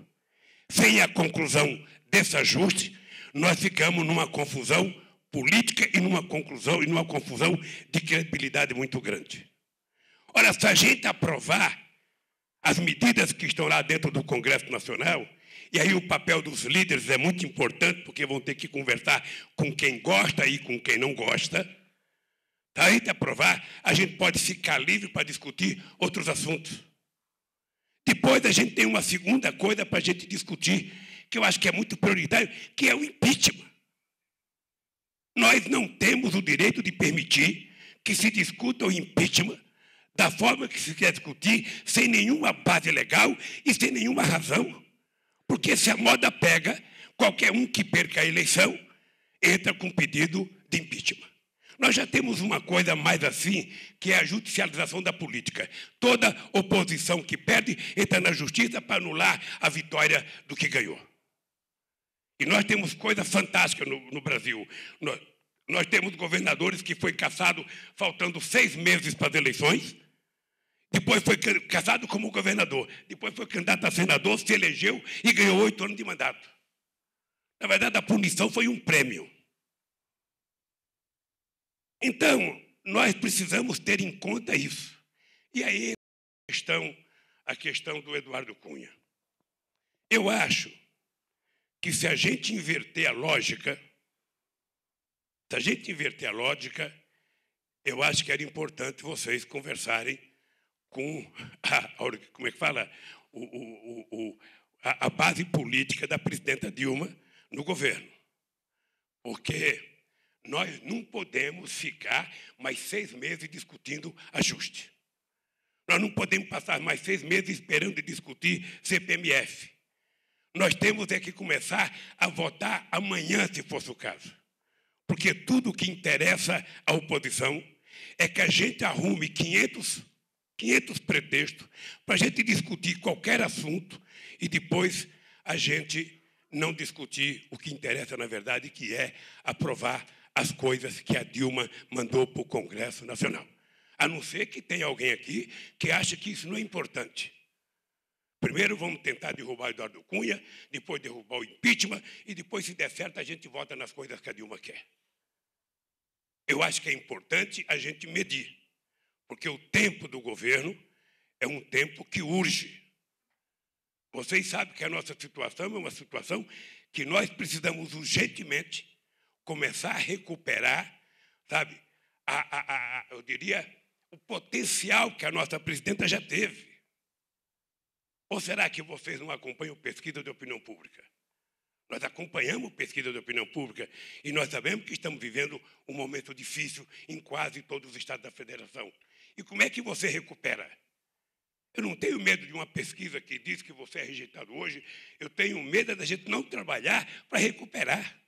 Sem a conclusão desse ajuste, nós ficamos numa confusão política e numa confusão de credibilidade muito grande. Ora, se a gente aprovar as medidas que estão lá dentro do Congresso Nacional, e aí o papel dos líderes é muito importante, porque vão ter que conversar com quem gosta e com quem não gosta. Se a gente aprovar, a gente pode ficar livre para discutir outros assuntos. Depois a gente tem uma segunda coisa para a gente discutir, que eu acho que é muito prioritário, que é o impeachment. Nós não temos o direito de permitir que se discuta o impeachment da forma que se quer discutir, sem nenhuma base legal e sem nenhuma razão. Porque se a moda pega, qualquer um que perca a eleição entra com pedido de impeachment. Nós já temos uma coisa mais assim, que é a judicialização da política. Toda oposição que perde entra na justiça para anular a vitória do que ganhou. E nós temos coisas fantásticas no Brasil. Nós temos governadores que foi cassado faltando 6 meses para as eleições, depois foi cassado como governador, depois foi candidato a senador, se elegeu e ganhou 8 anos de mandato. Na verdade, a punição foi um prêmio. Então, nós precisamos ter em conta isso. E aí a questão do Eduardo Cunha. Eu acho que se a gente inverter a lógica, eu acho que era importante vocês conversarem com a base política da presidenta Dilma no governo. Porque nós não podemos ficar mais 6 meses discutindo ajuste. Nós não podemos passar mais 6 meses esperando discutir CPMF. Nós temos é que começar a votar amanhã, se fosse o caso. Porque tudo que interessa à oposição é que a gente arrume 500 pretextos para a gente discutir qualquer assunto e depois a gente não discutir o que interessa, na verdade, que é aprovar as coisas que a Dilma mandou para o Congresso Nacional. A não ser que tenha alguém aqui que acha que isso não é importante. Primeiro vamos tentar derrubar o Eduardo Cunha, depois derrubar o impeachment e depois, se der certo, a gente vota nas coisas que a Dilma quer. Eu acho que é importante a gente medir, porque o tempo do governo é um tempo que urge. Vocês sabem que a nossa situação é uma situação que nós precisamos urgentemente começar a recuperar, sabe, eu diria, o potencial que a nossa presidenta já teve. Ou será que vocês não acompanham pesquisa de opinião pública? Nós acompanhamos pesquisa de opinião pública e nós sabemos que estamos vivendo um momento difícil em quase todos os estados da federação. E como é que você recupera? Eu não tenho medo de uma pesquisa que diz que você é rejeitado hoje. Eu tenho medo da gente não trabalhar para recuperar.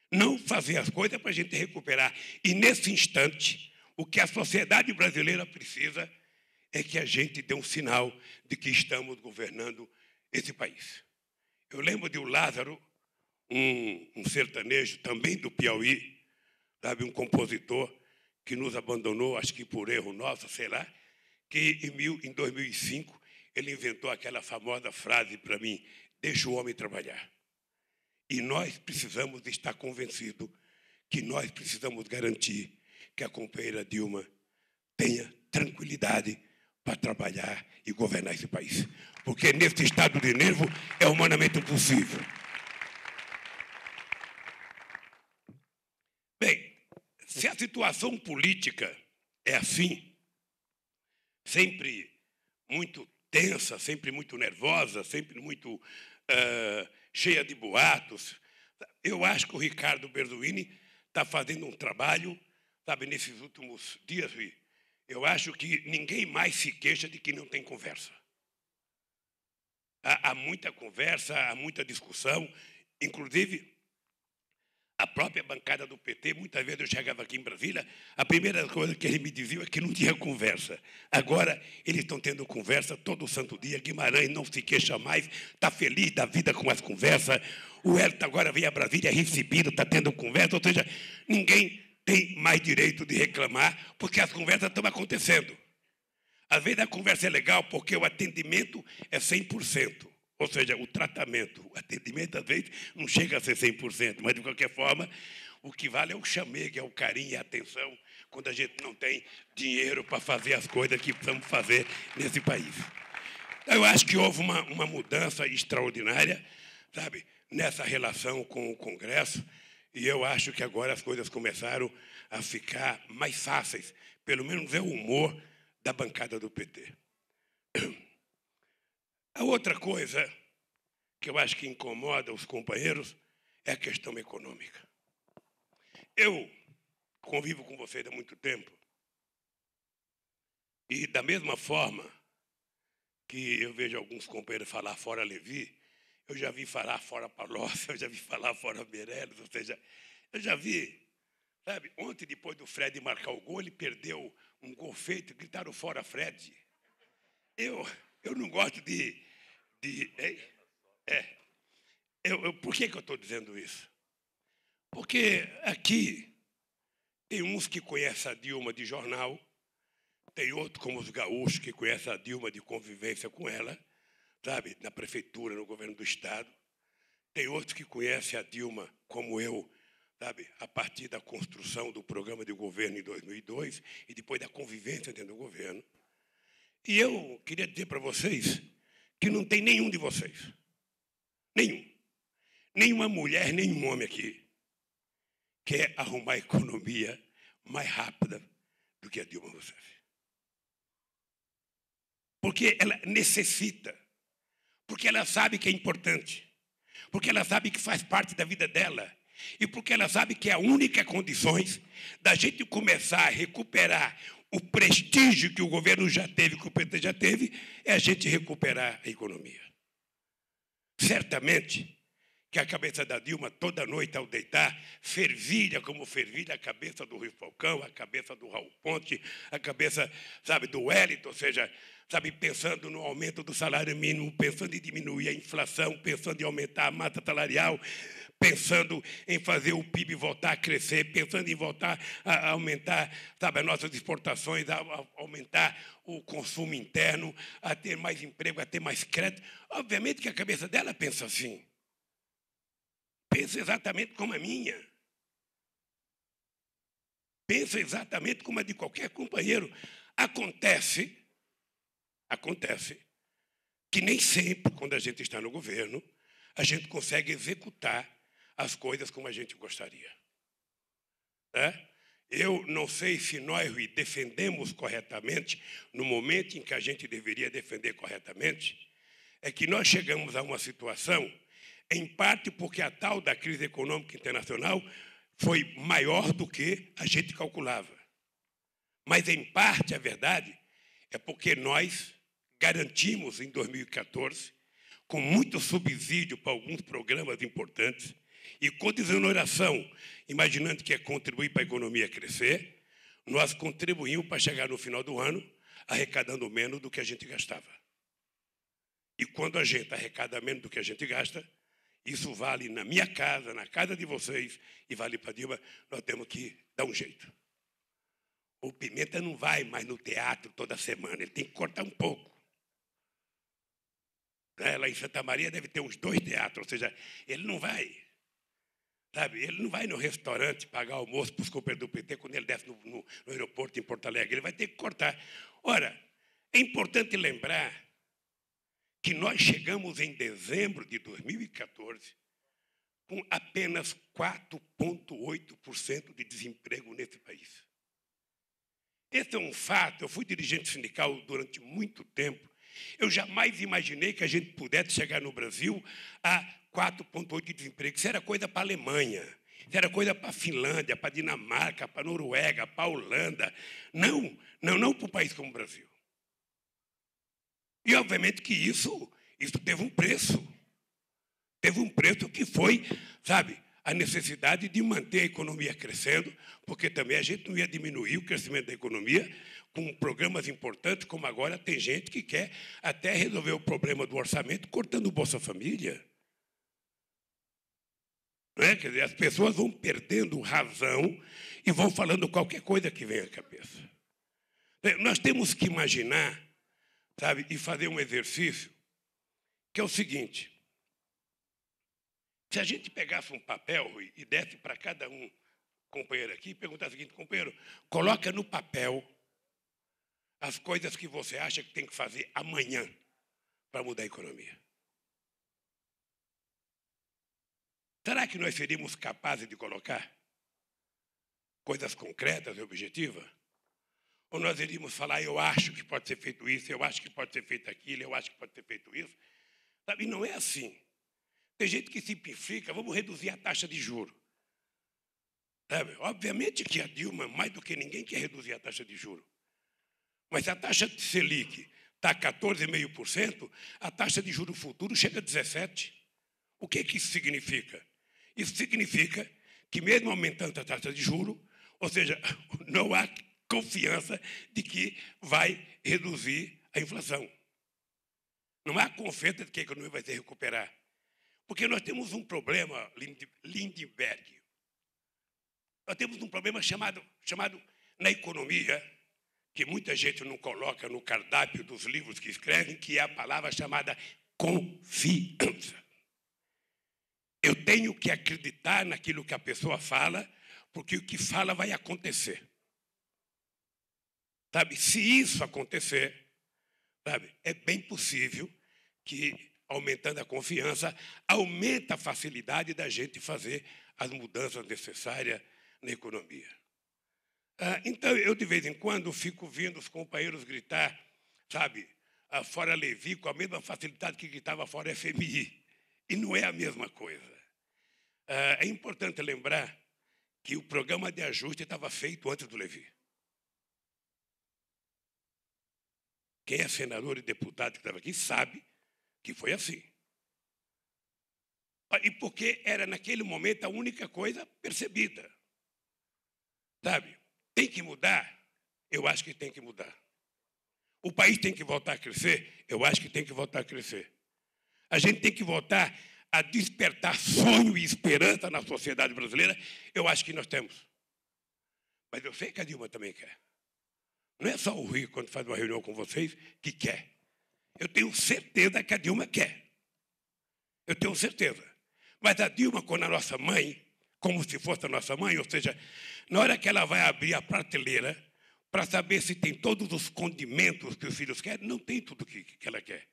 Não fazer as coisas para a gente recuperar. E, nesse instante, o que a sociedade brasileira precisa é que a gente dê um sinal de que estamos governando esse país. Eu lembro de o Lázaro, um sertanejo também do Piauí, sabe, um compositor que nos abandonou, acho que por erro nosso, sei lá, que em 2005 ele inventou aquela famosa frase para mim: deixa o homem trabalhar. E nós precisamos estar convencidos que nós precisamos garantir que a companheira Dilma tenha tranquilidade para trabalhar e governar esse país. Porque nesse estado de nervo é humanamente impossível. Bem, se a situação política é assim, sempre muito tensa, sempre muito nervosa, sempre muito cheia de boatos, eu acho que o Ricardo Berzoini está fazendo um trabalho, sabe, nesses últimos dias, eu acho que ninguém mais se queixa de que não tem conversa. Há muita conversa, há muita discussão, inclusive a própria bancada do PT, muitas vezes eu chegava aqui em Brasília, a primeira coisa que ele me dizia é que não tinha conversa. Agora, eles estão tendo conversa todo santo dia, Guimarães não se queixa mais, está feliz da vida com as conversas, o Hélio agora vem a Brasília recebido, está tendo conversa, ou seja, ninguém tem mais direito de reclamar, porque as conversas estão acontecendo. Às vezes a conversa é legal porque o atendimento é 100%. Ou seja, o tratamento, o atendimento, às vezes, não chega a ser 100%, mas, de qualquer forma, o que vale é o chamego, é o carinho e a atenção quando a gente não tem dinheiro para fazer as coisas que precisamos fazer nesse país. Eu acho que houve uma mudança extraordinária, sabe, nessa relação com o Congresso, e eu acho que agora as coisas começaram a ficar mais fáceis, pelo menos é o humor da bancada do PT. A outra coisa que eu acho que incomoda os companheiros é a questão econômica. Eu convivo com vocês há muito tempo e, da mesma forma que eu vejo alguns companheiros falar fora Levi, eu já vi falar fora Palocci, eu já vi falar fora Meirelles, ou seja, eu já vi, sabe, ontem, depois do Fred marcar o gol, ele perdeu um gol feito, gritaram fora Fred. Eu não gosto por que eu estou dizendo isso? Porque aqui tem uns que conhecem a Dilma de jornal, tem outros, como os gaúchos, que conhecem a Dilma de convivência com ela, sabe, na prefeitura, no governo do Estado. Tem outros que conhecem a Dilma, como eu, sabe, a partir da construção do programa de governo em 2002 e depois da convivência dentro do governo. E eu queria dizer para vocês que não tem nenhum de vocês, nenhuma mulher, nenhum homem aqui, quer arrumar a economia mais rápida do que a Dilma Rousseff. Porque ela necessita, porque ela sabe que é importante, porque ela sabe que faz parte da vida dela, e porque ela sabe que é a única condição da gente começar a recuperar o prestígio que o governo já teve, que o PT já teve, é a gente recuperar a economia. Certamente que a cabeça da Dilma, toda noite ao deitar, fervilha como fervilha a cabeça do Rui Falcão, a cabeça do Raul Ponte, a cabeça, sabe, do Wellington, ou seja, sabe, pensando no aumento do salário mínimo, pensando em diminuir a inflação, pensando em aumentar a massa salarial, pensando em fazer o PIB voltar a crescer, pensando em voltar a aumentar, sabe, as nossas exportações, a aumentar o consumo interno, a ter mais emprego, a ter mais crédito. Obviamente que a cabeça dela pensa assim. Pensa exatamente como a minha. Pensa exatamente como a de qualquer companheiro. Acontece que nem sempre, quando a gente está no governo, a gente consegue executar as coisas como a gente gostaria. Eu não sei se nós defendemos corretamente no momento em que a gente deveria defender corretamente, é que nós chegamos a uma situação em parte porque a tal da crise econômica internacional foi maior do que a gente calculava. Mas, em parte, a verdade é porque nós garantimos, em 2014, com muito subsídio para alguns programas importantes e com desoneração, imaginando que é contribuir para a economia crescer, nós contribuímos para chegar no final do ano arrecadando menos do que a gente gastava. E quando a gente arrecada menos do que a gente gasta, isso vale na minha casa, na casa de vocês, e vale para Dilma, nós temos que dar um jeito. O Pimenta não vai mais no teatro toda semana, ele tem que cortar um pouco. Lá em Santa Maria deve ter uns 2 teatros, ou seja, ele não vai, sabe, ele não vai no restaurante pagar almoço para os companheiros do PT quando ele desce no aeroporto em Porto Alegre, ele vai ter que cortar. Ora, é importante lembrar que nós chegamos em dezembro de 2014 com apenas 4,8% de desemprego nesse país. Esse é um fato. Eu fui dirigente sindical durante muito tempo. Eu jamais imaginei que a gente pudesse chegar no Brasil a 4,8% de desemprego. Isso era coisa para a Alemanha, isso era coisa para a Finlândia, para a Dinamarca, para a Noruega, para a Holanda. Não para um país como o Brasil. E, obviamente, que isso teve um preço. Teve um preço que foi, sabe, a necessidade de manter a economia crescendo, porque também a gente não ia diminuir o crescimento da economia com programas importantes, como agora tem gente que quer até resolver o problema do orçamento cortando o Bolsa Família. Não é? Quer dizer, as pessoas vão perdendo razão e vão falando qualquer coisa que vem à cabeça. Nós temos que imaginar, sabe, e fazer um exercício, que é o seguinte: se a gente pegasse um papel, Rui, e desse para cada um companheiro aqui, e perguntasse o seguinte: companheiro, coloca no papel as coisas que você acha que tem que fazer amanhã para mudar a economia. Será que nós seríamos capazes de colocar coisas concretas e objetivas? Ou nós iríamos falar: eu acho que pode ser feito isso, eu acho que pode ser feito aquilo, eu acho que pode ser feito isso? Sabe, não é assim. Tem gente que simplifica: vamos reduzir a taxa de juros. Sabe? Obviamente que a Dilma, mais do que ninguém, quer reduzir a taxa de juros. Mas se a taxa de Selic está 14,5%, a taxa de juros futuro chega a 17%. O que isso significa? Isso significa que, mesmo aumentando a taxa de juros, ou seja, não há confiança de que vai reduzir a inflação. Não há confiança de que a economia vai se recuperar. Porque nós temos um problema, Lindenberg. Nós temos um problema chamado na economia, que muita gente não coloca no cardápio dos livros que escrevem, que é a palavra chamada confiança. Eu tenho que acreditar naquilo que a pessoa fala, porque o que fala vai acontecer. Sabe, se isso acontecer, sabe, é bem possível que, aumentando a confiança, aumenta a facilidade da gente fazer as mudanças necessárias na economia. Então, eu, de vez em quando, fico vendo os companheiros gritar, sabe, fora Levi, com a mesma facilidade que gritava fora FMI. E não é a mesma coisa. É importante lembrar que o programa de ajuste estava feito antes do Levi. Quem é senador e deputado que estava aqui sabe que foi assim. E porque era, naquele momento, a única coisa percebida. Sabe, tem que mudar? Eu acho que tem que mudar. O país tem que voltar a crescer? Eu acho que tem que voltar a crescer. A gente tem que voltar a despertar sonho e esperança na sociedade brasileira? Eu acho que nós temos. Mas eu sei que a Dilma também quer. Não é só o Rui, quando faz uma reunião com vocês, que quer. Eu tenho certeza que a Dilma quer. Eu tenho certeza. Mas a Dilma, quando a nossa mãe, como se fosse a nossa mãe, ou seja, na hora que ela vai abrir a prateleira para saber se tem todos os condimentos que os filhos querem, não tem tudo que ela quer.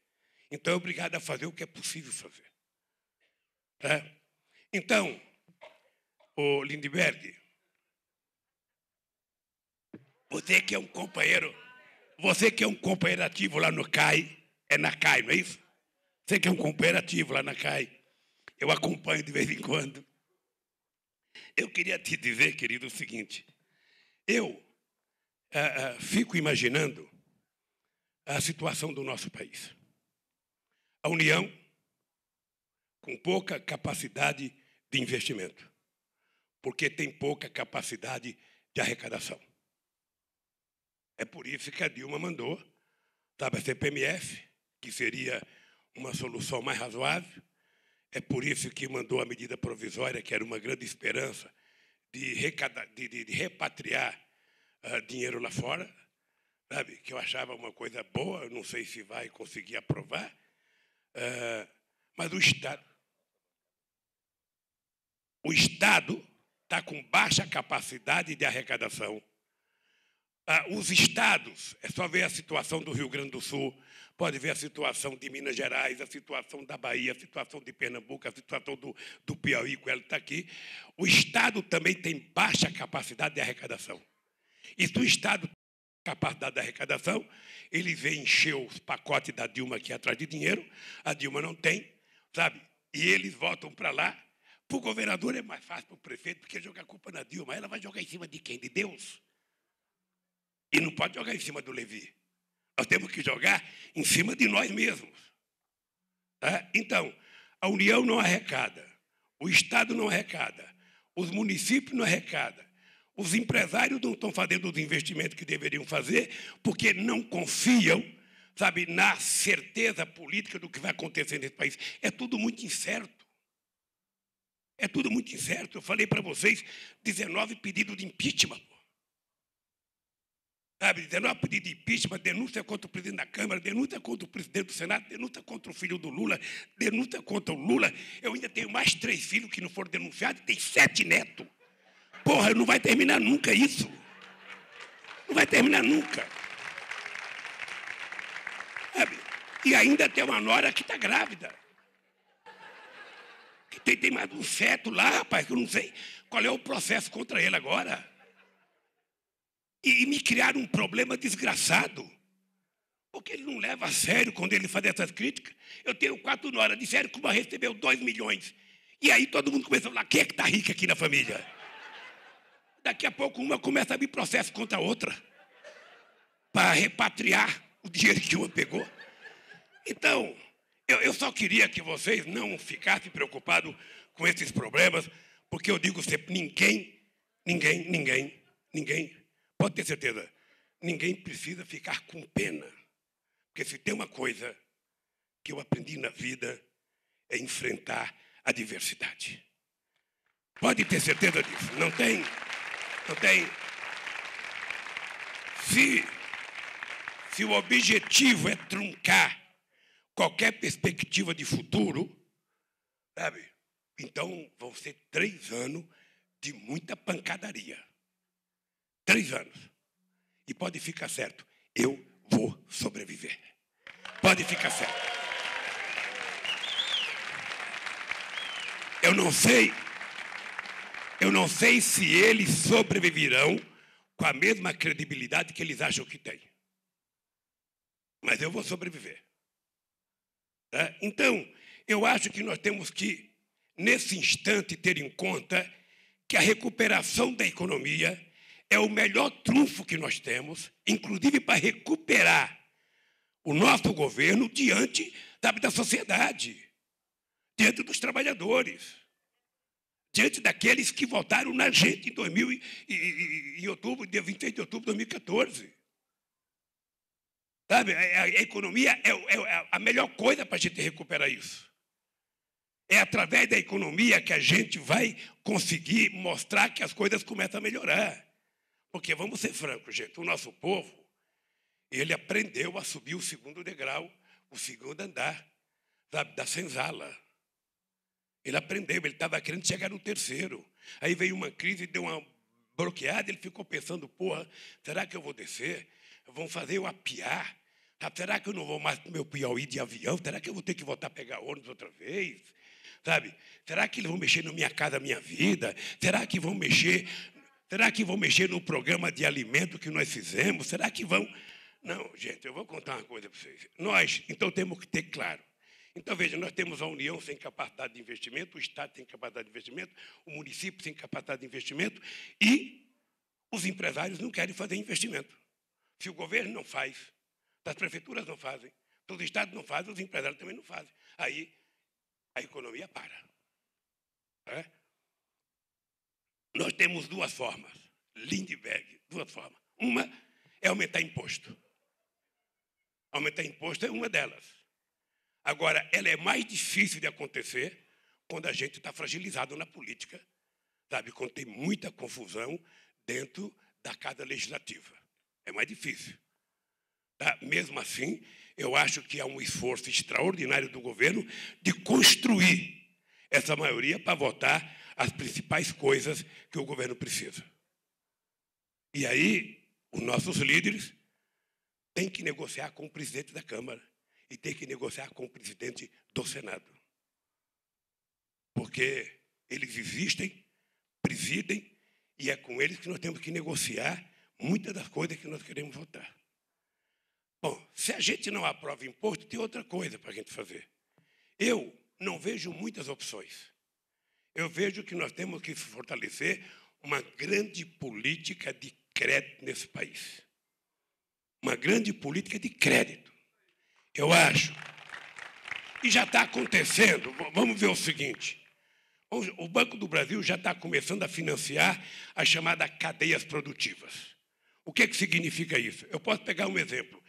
Então, é obrigada a fazer o que é possível fazer. Tá? Então, o Lindenberg, você que é um companheiro ativo lá no CAI, é na CAI, não é isso? Você que é um companheiro ativo lá na CAI, eu acompanho de vez em quando. Eu queria te dizer, querido, o seguinte. Eu fico imaginando a situação do nosso país. A União com pouca capacidade de investimento, porque tem pouca capacidade de arrecadação. É por isso que a Dilma mandou, sabe, a CPMF, que seria uma solução mais razoável. É por isso que mandou a medida provisória, que era uma grande esperança de repatriar dinheiro lá fora, sabe, que eu achava uma coisa boa, eu não sei se vai conseguir aprovar, mas o Estado está com baixa capacidade de arrecadação. Os estados, é só ver a situação do Rio Grande do Sul, pode ver a situação de Minas Gerais, a situação da Bahia, a situação de Pernambuco, a situação do Piauí, que ela está aqui. O Estado também tem baixa capacidade de arrecadação. E se o Estado tem capacidade de arrecadação, ele vem encher os pacotes da Dilma aqui atrás de dinheiro, a Dilma não tem, sabe? E eles voltam para lá. Para o governador é mais fácil para o prefeito, porque jogar a culpa na Dilma. Ela vai jogar em cima de quem? De Deus? E não pode jogar em cima do Levi. Nós temos que jogar em cima de nós mesmos. Tá? Então, a União não arrecada, o Estado não arrecada, os municípios não arrecadam, os empresários não estão fazendo os investimentos que deveriam fazer porque não confiam, sabe, na certeza política do que vai acontecer nesse país. É tudo muito incerto. É tudo muito incerto. Eu falei para vocês, 19 pedidos de impeachment. Sabe, 19 pedidos de impeachment, denúncia contra o presidente da Câmara, denúncia contra o presidente do Senado, denúncia contra o filho do Lula, denúncia contra o Lula. Eu ainda tenho mais 3 filhos que não foram denunciados e tem 7 netos. Porra, não vai terminar nunca isso. Não vai terminar nunca. Sabe? E ainda tem uma nora que está grávida. Tem mais um feto lá, rapaz, que eu não sei qual é o processo contra ele agora. E me criaram um problema desgraçado. Porque ele não leva a sério quando ele faz essas críticas. Eu tenho 4 noras, disseram que uma recebeu 2 milhões. E aí todo mundo começa a falar, quem é que está rico aqui na família? Daqui a pouco uma começa a abrir processo contra a outra. Para repatriar o dinheiro que uma pegou. Então, eu só queria que vocês não ficassem preocupados com esses problemas, porque eu digo sempre, ninguém, pode ter certeza, ninguém precisa ficar com pena. Porque se tem uma coisa que eu aprendi na vida, é enfrentar a adversidade. Pode ter certeza disso. Não tem. Se o objetivo é truncar qualquer perspectiva de futuro, sabe? Então vão ser 3 anos de muita pancadaria. 3 anos. E pode ficar certo, eu vou sobreviver. Pode ficar certo. Eu não sei se eles sobreviverão com a mesma credibilidade que eles acham que têm. Mas eu vou sobreviver. Tá? Então, eu acho que nós temos que, nesse instante, ter em conta que a recuperação da economia é o melhor trunfo que nós temos, inclusive para recuperar o nosso governo diante, sabe, da sociedade, diante dos trabalhadores, diante daqueles que votaram na gente em outubro, dia 26 de outubro de 2014. Sabe, a economia é a melhor coisa para a gente recuperar isso. É através da economia que a gente vai conseguir mostrar que as coisas começam a melhorar. Porque, vamos ser francos, gente, o nosso povo, ele aprendeu a subir o 2º degrau, o 2º andar, sabe, da senzala. Ele aprendeu, ele estava querendo chegar no 3º. Aí veio uma crise, deu uma bloqueada, ele ficou pensando, porra, será que eu vou descer? Vão fazer eu apiar? Será que eu não vou mais para o meu Piauí de avião? Será que eu vou ter que voltar a pegar ônibus outra vez? Sabe? Será que eles vão mexer na minha casa, minha vida? Será que vão mexer no programa de alimento que nós fizemos? Será que vão... Não, gente, eu vou contar uma coisa para vocês. Nós, então, temos que ter claro Então, veja, nós temos a União sem capacidade de investimento, o Estado sem capacidade de investimento, o município sem capacidade de investimento e os empresários não querem fazer investimento. Se o governo não faz, as prefeituras não fazem, se os estados não fazem, os empresários também não fazem. Aí a economia para. É? Nós temos duas formas, Lindbergh, duas formas. Uma é aumentar imposto. Aumentar imposto é uma delas. Agora, ela é mais difícil de acontecer quando a gente está fragilizado na política, sabe? Quando tem muita confusão dentro da Casa Legislativa. É mais difícil. Tá? Mesmo assim, eu acho que há um esforço extraordinário do governo de construir essa maioria para votar as principais coisas que o governo precisa. E aí, os nossos líderes têm que negociar com o presidente da Câmara e têm que negociar com o presidente do Senado. Porque eles existem, presidem, e é com eles que nós temos que negociar muitas das coisas que nós queremos votar. Bom, se a gente não aprova imposto, tem outra coisa para a gente fazer. Eu não vejo muitas opções. Eu vejo que nós temos que fortalecer uma grande política de crédito nesse país. Uma grande política de crédito. Eu acho. E já está acontecendo. Vamos ver o seguinte. O Banco do Brasil já está começando a financiar as chamadas cadeias produtivas. O que significa isso? Eu posso pegar um exemplo.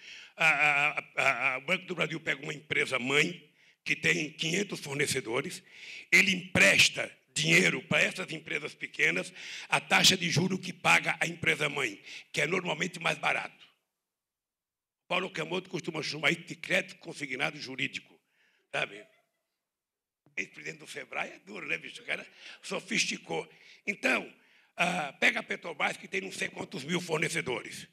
O Banco do Brasil pega uma empresa mãe que tem 500 fornecedores, ele empresta dinheiro para essas empresas pequenas, a taxa de juros que paga a empresa mãe, que é normalmente mais barato. Paulo Camoto costuma chamar isso de crédito consignado jurídico. Sabe? Ex-presidente do Sebrae é duro, né, bicho? O cara sofisticou. Então, pega a Petrobras, que tem não sei quantos mil fornecedores.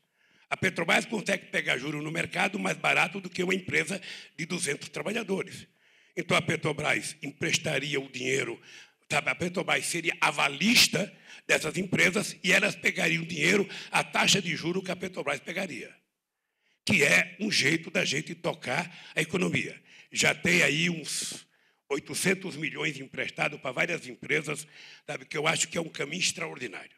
A Petrobras consegue pegar juros no mercado mais barato do que uma empresa de 200 trabalhadores. Então, a Petrobras emprestaria o dinheiro, sabe? A Petrobras seria avalista dessas empresas e elas pegariam o dinheiro, a taxa de juros que a Petrobras pegaria, que é um jeito da gente tocar a economia. Já tem aí uns 800 milhões emprestados para várias empresas, sabe, que eu acho que é um caminho extraordinário.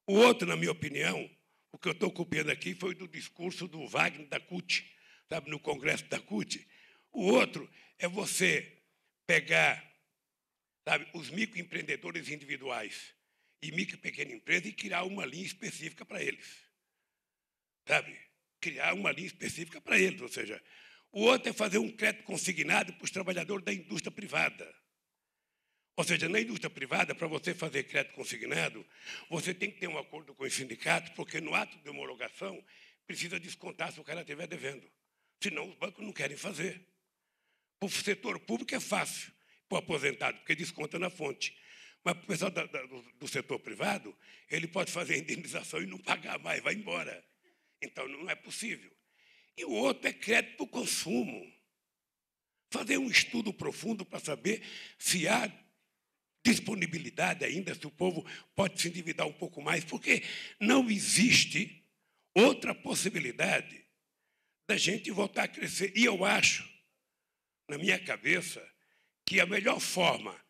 O outro, na minha opinião, o que eu estou copiando aqui foi do discurso do Wagner da CUT, sabe, no Congresso da CUT. O outro é você pegar, sabe, os microempreendedores individuais e micro e pequena empresa e criar uma linha específica para eles. Sabe? Criar uma linha específica para eles, ou seja, o outro é fazer um crédito consignado para os trabalhadores da indústria privada. Ou seja, na indústria privada, para você fazer crédito consignado, você tem que ter um acordo com os sindicatos, porque no ato de homologação precisa descontar se o cara estiver devendo. Senão os bancos não querem fazer. Para o setor público é fácil, para o aposentado, porque desconta na fonte. Mas para o pessoal do setor privado, ele pode fazer a indenização e não pagar mais, vai embora. Então, não é possível. E o outro é crédito para o consumo. Fazer um estudo profundo para saber se há disponibilidade ainda, se o povo pode se endividar um pouco mais, porque não existe outra possibilidade da gente voltar a crescer. E eu acho, na minha cabeça, que a melhor forma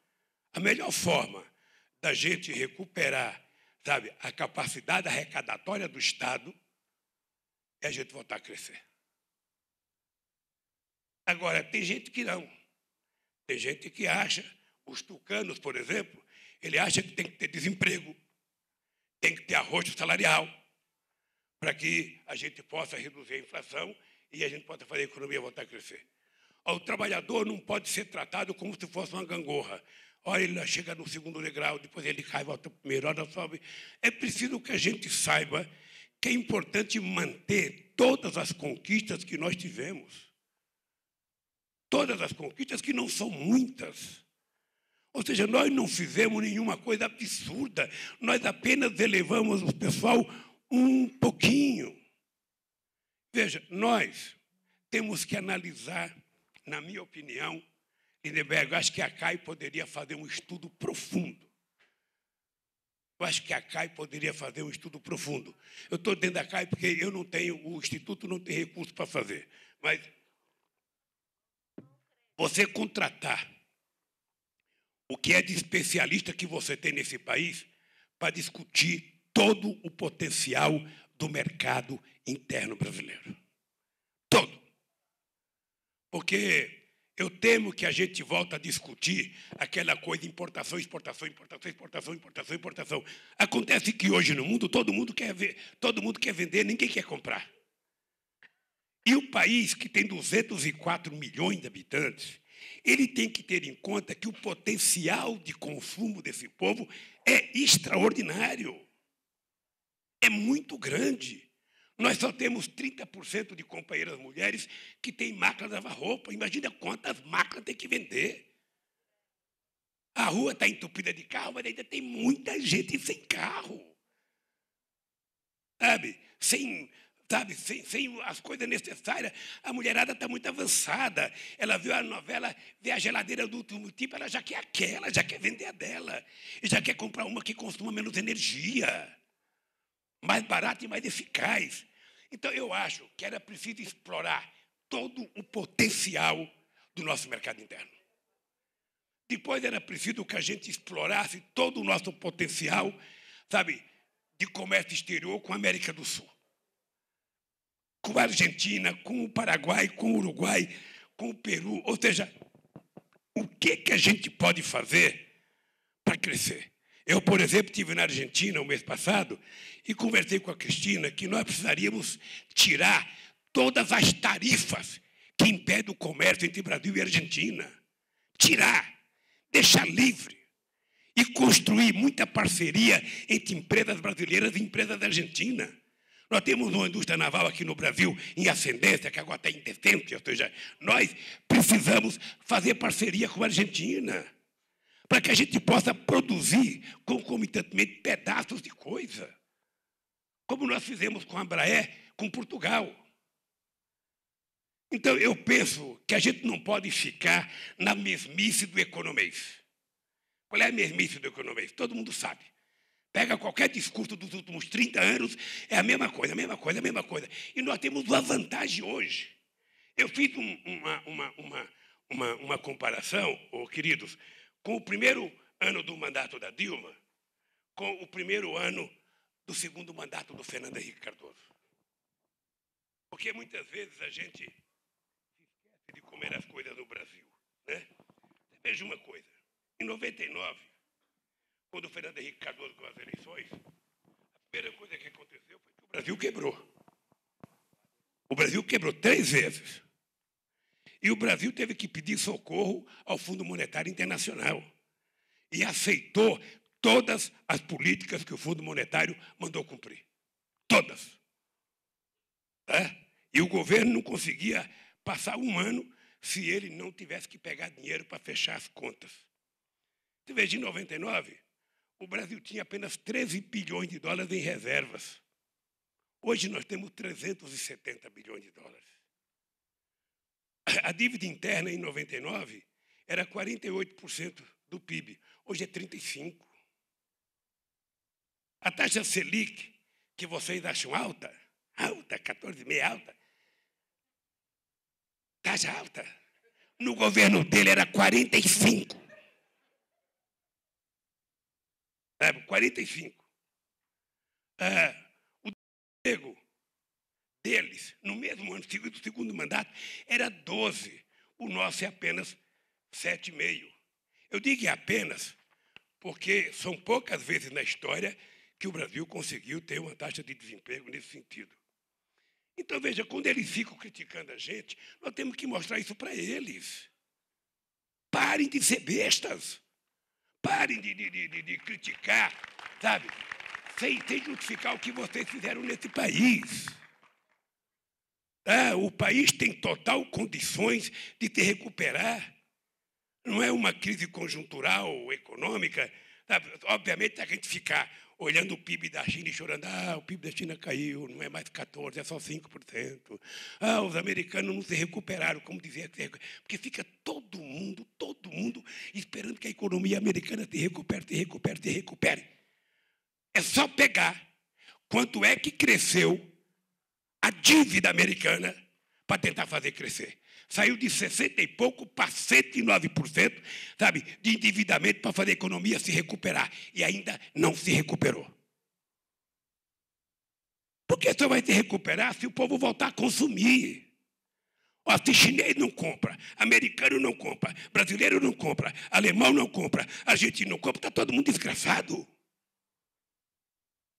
da gente recuperar, sabe, a capacidade arrecadatória do Estado é a gente voltar a crescer. Agora, tem gente que não. Tem gente que acha, os tucanos, por exemplo, ele acha que tem que ter desemprego, tem que ter arrocho salarial, para que a gente possa reduzir a inflação e a gente possa fazer a economia voltar a crescer. O trabalhador não pode ser tratado como se fosse uma gangorra. Olha, ele chega no segundo degrau, depois ele cai, volta para o primeiro, olha, sobe. É preciso que a gente saiba que é importante manter todas as conquistas que nós tivemos. Todas as conquistas, que não são muitas. Ou seja, nós não fizemos nenhuma coisa absurda, nós apenas elevamos o pessoal um pouquinho. Veja, nós temos que analisar, na minha opinião, Lindbergh, eu acho que a CAI poderia fazer um estudo profundo. Eu acho que a CAI poderia fazer um estudo profundo. Eu estou dentro da CAI porque eu não tenho, o Instituto não tem recurso para fazer. Mas você contratar o que é de especialista que você tem nesse país para discutir todo o potencial do mercado interno brasileiro. Todo. Porque eu temo que a gente volta a discutir aquela coisa de importação, exportação, importação, exportação, importação, importação. Acontece que hoje no mundo todo mundo quer vender, ninguém quer comprar. E o país que tem 204 milhões de habitantes, ele tem que ter em conta que o potencial de consumo desse povo é extraordinário. É muito grande. Nós só temos 30% de companheiras mulheres que têm máquina de lavar roupa. Imagina quantas máquinas tem que vender. A rua está entupida de carro, mas ainda tem muita gente sem carro. Sem as coisas necessárias. A mulherada está muito avançada. Ela viu a novela, vê a geladeira do último tipo, ela já quer aquela, já quer vender a dela. E já quer comprar uma que consuma menos energia. Mais barata e mais eficaz. Então, eu acho que era preciso explorar todo o potencial do nosso mercado interno. Depois era preciso que a gente explorasse todo o nosso potencial, de comércio exterior com a América do Sul. Com a Argentina, com o Paraguai, com o Uruguai, com o Peru. Ou seja, o que a gente pode fazer para crescer? Eu, por exemplo, estive na Argentina o mês passado e conversei com a Cristina que nós precisaríamos tirar todas as tarifas que impedem o comércio entre Brasil e Argentina. Tirar, deixar livre e construir muita parceria entre empresas brasileiras e empresas da Argentina. Nós temos uma indústria naval aqui no Brasil em ascendência, que agora está em descendência, ou seja, nós precisamos fazer parceria com a Argentina para que a gente possa produzir concomitantemente pedaços de coisa, como nós fizemos com a Embraer, com Portugal. Então, eu penso que a gente não pode ficar na mesmice do economês. Qual é a mesmice do economês? Todo mundo sabe. Pega qualquer discurso dos últimos 30 anos, é a mesma coisa, a mesma coisa, a mesma coisa. E nós temos uma vantagem hoje. Eu fiz uma comparação, queridos, com o primeiro ano do mandato da Dilma, com o primeiro ano do segundo mandato do Fernando Henrique Cardoso. Porque muitas vezes a gente se esquece de comer as coisas no Brasil, né? Veja uma coisa, em 99, quando o Fernando Henrique Cardoso ganhou as eleições, a primeira coisa que aconteceu foi que o Brasil quebrou. O Brasil quebrou 3 vezes. E o Brasil teve que pedir socorro ao Fundo Monetário Internacional. E aceitou todas as políticas que o Fundo Monetário mandou cumprir. Todas. E o governo não conseguia passar um ano se ele não tivesse que pegar dinheiro para fechar as contas. Você veja, em 99, o Brasil tinha apenas 13 bilhões de dólares em reservas. Hoje nós temos 370 bilhões de dólares. A dívida interna em 99 era 48% do PIB. Hoje é 35%. A taxa Selic, que vocês acham alta, 14,5% alta, taxa alta. No governo dele era 45%. 45%. O desemprego deles, no mesmo ano do segundo mandato, era 12%. O nosso é apenas 7,5%. Eu digo apenas porque são poucas vezes na história que o Brasil conseguiu ter uma taxa de desemprego nesse sentido. Então, veja, quando eles ficam criticando a gente, nós temos que mostrar isso para eles. Parem de ser bestas. Parem de criticar, sem justificar o que vocês fizeram nesse país. O país tem total condições de se recuperar. Não é uma crise conjuntural, econômica. Obviamente, se a gente ficar olhando o PIB da China e chorando, o PIB da China caiu, não é mais 14%, é só 5%. Os americanos não se recuperaram, como dizia, porque fica todo mundo esperando que a economia americana se recupere. É só pegar quanto é que cresceu a dívida americana para tentar fazer crescer. Saiu de 60 e pouco para 109%, sabe, de endividamento para fazer a economia se recuperar. E ainda não se recuperou. Porque só vai se recuperar se o povo voltar a consumir. Ó, se chinês não compra, americano não compra, brasileiro não compra, alemão não compra, argentino não compra, está todo mundo desgraçado.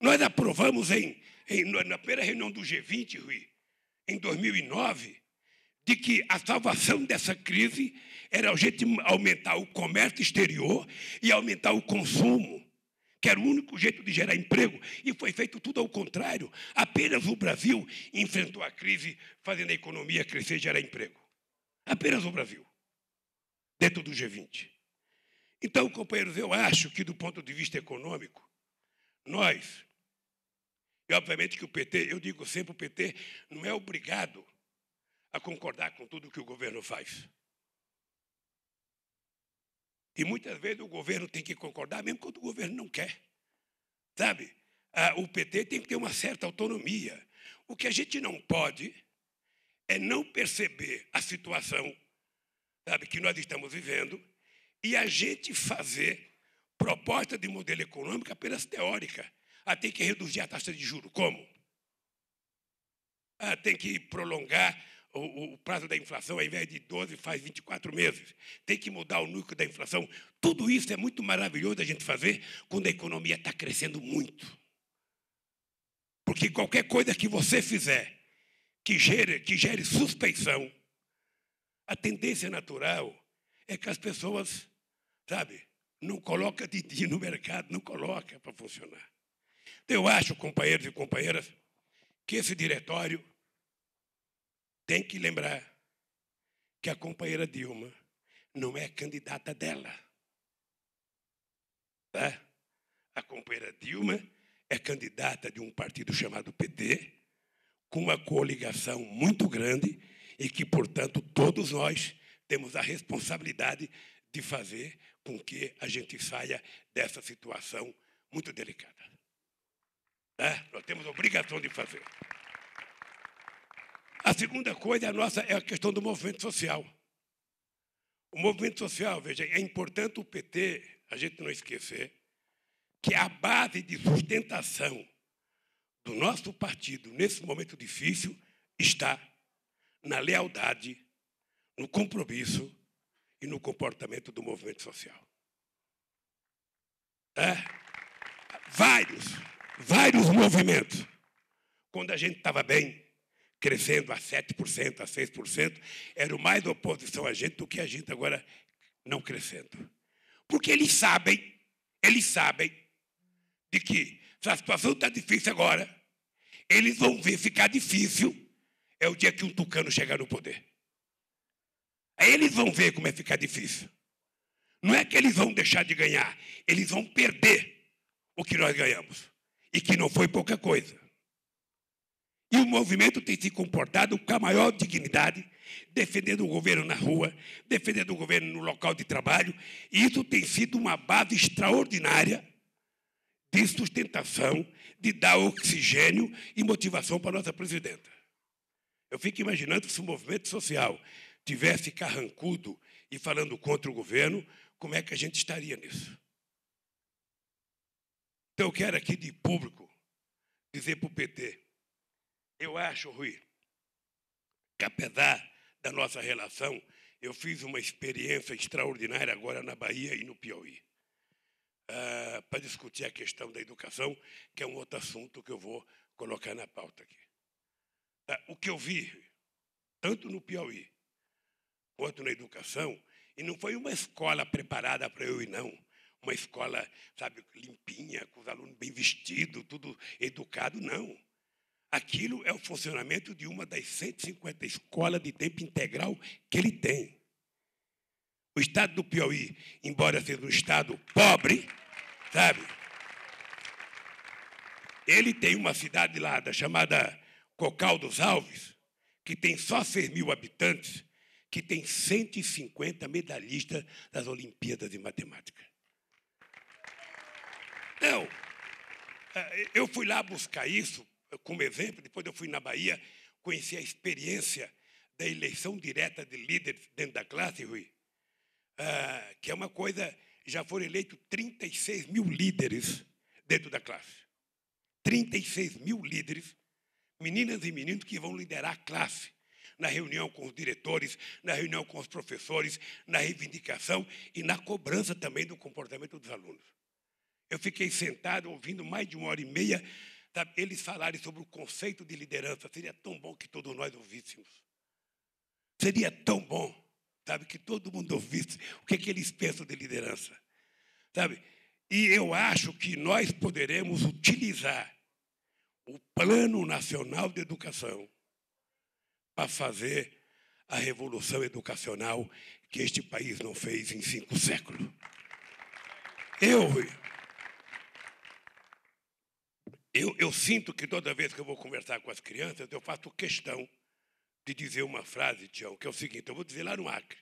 Nós aprovamos na primeira reunião do G20, Rui, em 2009, de que a salvação dessa crise era a gente aumentar o comércio exterior e aumentar o consumo, que era o único jeito de gerar emprego, e foi feito tudo ao contrário. Apenas o Brasil enfrentou a crise fazendo a economia crescer e gerar emprego. Apenas o Brasil, dentro do G20. Então, companheiros, eu acho que, do ponto de vista econômico, nós, e obviamente que o PT, eu digo sempre, o PT não é obrigado a concordar com tudo que o governo faz. E muitas vezes o governo tem que concordar, mesmo quando o governo não quer. Sabe? O PT tem que ter uma certa autonomia. O que a gente não pode é não perceber a situação, sabe, que nós estamos vivendo e a gente fazer proposta de modelo econômico apenas teórica. Tem que reduzir a taxa de juros. Como? Tem que prolongar o prazo da inflação, ao invés de 12, faz 24 meses. Tem que mudar o núcleo da inflação. Tudo isso é muito maravilhoso a gente fazer quando a economia está crescendo muito. Porque qualquer coisa que você fizer que gere suspeição, a tendência natural é que as pessoas, sabe, não colocam dinheiro no mercado, não colocam para funcionar. Então, eu acho, companheiros e companheiras, que esse diretório tem que lembrar que a companheira Dilma não é candidata dela. Tá? A companheira Dilma é candidata de um partido chamado PT, com uma coligação muito grande e que, portanto, todos nós temos a responsabilidade de fazer com que a gente saia dessa situação muito delicada. Tá? Nós temos a obrigação de fazer. A segunda coisa é a questão do movimento social. O movimento social, veja, é importante o PT, a gente não esquecer, que a base de sustentação do nosso partido nesse momento difícil está na lealdade, no compromisso e no comportamento do movimento social. Vários movimentos, quando a gente estava bem, crescendo a 7%, a 6%, era mais oposição a gente do que a gente agora não crescendo. Porque eles sabem de que se a situação está difícil agora, eles vão ver ficar difícil é o dia que um tucano chegar no poder. Aí eles vão ver como é ficar difícil. Não é que eles vão deixar de ganhar, eles vão perder o que nós ganhamos. E que não foi pouca coisa. E o movimento tem se comportado com a maior dignidade, defendendo o governo na rua, defendendo o governo no local de trabalho, e isso tem sido uma base extraordinária de sustentação, de dar oxigênio e motivação para a nossa presidenta. Eu fico imaginando se o movimento social tivesse carrancudo e falando contra o governo, como é que a gente estaria nisso? Então, eu quero aqui de público dizer para o PT, eu acho, Rui, que apesar da nossa relação, eu fiz uma experiência extraordinária agora na Bahia e no Piauí, para discutir a questão da educação, que é um outro assunto que eu vou colocar na pauta aqui. O que eu vi, tanto no Piauí quanto na educação, e não foi uma escola preparada para eu ir, não. Uma escola, sabe, limpinha, com os alunos bem vestidos, tudo educado, não. Aquilo é o funcionamento de uma das 150 escolas de tempo integral que ele tem. O estado do Piauí, embora seja um estado pobre, sabe, ele tem uma cidade lá, chamada Cocal dos Alves, que tem só 6.000 habitantes, que tem 150 medalhistas das Olimpíadas de Matemática. Então, eu fui lá buscar isso como exemplo, depois eu fui na Bahia, conheci a experiência da eleição direta de líderes dentro da classe, Rui, que é uma coisa, já foram eleitos 36 mil líderes dentro da classe. 36 mil líderes, meninas e meninos que vão liderar a classe, na reunião com os diretores, na reunião com os professores, na reivindicação e na cobrança também do comportamento dos alunos. Eu fiquei sentado ouvindo mais de 1h30, sabe, eles falarem sobre o conceito de liderança. Seria tão bom que todos nós ouvíssemos. Seria tão bom, sabe, que todo mundo ouvisse o que eles pensam de liderança. Sabe? E eu acho que nós poderemos utilizar o Plano Nacional de Educação para fazer a revolução educacional que este país não fez em 5 séculos. Eu sinto que toda vez que eu vou conversar com as crianças, eu faço questão de dizer uma frase, Tião, que é o seguinte, eu vou dizer lá no Acre.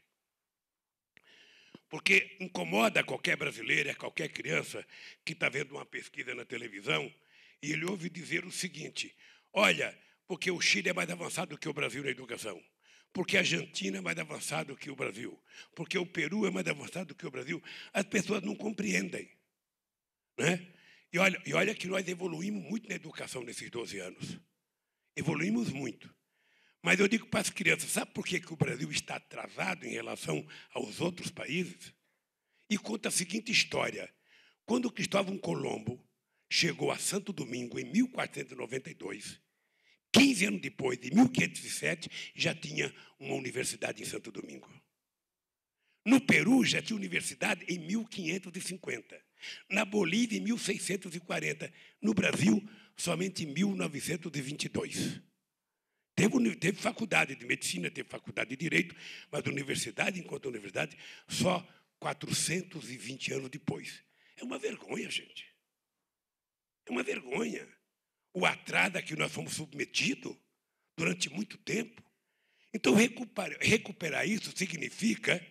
Porque incomoda qualquer brasileiro, qualquer criança que está vendo uma pesquisa na televisão e ele ouve dizer o seguinte, olha, porque o Chile é mais avançado que o Brasil na educação, porque a Argentina é mais avançado que o Brasil, porque o Peru é mais avançado que o Brasil. As pessoas não compreendem, né? E olha que nós evoluímos muito na educação nesses 12 anos. Evoluímos muito. Mas eu digo para as crianças, sabe por que o Brasil está atrasado em relação aos outros países? E conta a seguinte história. Quando Cristóvão Colombo chegou a Santo Domingo em 1492, 15 anos depois, em 1507, já tinha uma universidade em Santo Domingo. No Peru já tinha universidade em 1550. Na Bolívia, em 1640. No Brasil, somente em 1922. Teve faculdade de medicina, teve faculdade de direito, mas universidade, enquanto universidade, só 420 anos depois. É uma vergonha, gente. É uma vergonha. O atraso a que nós fomos submetidos durante muito tempo. Então, recuperar isso significa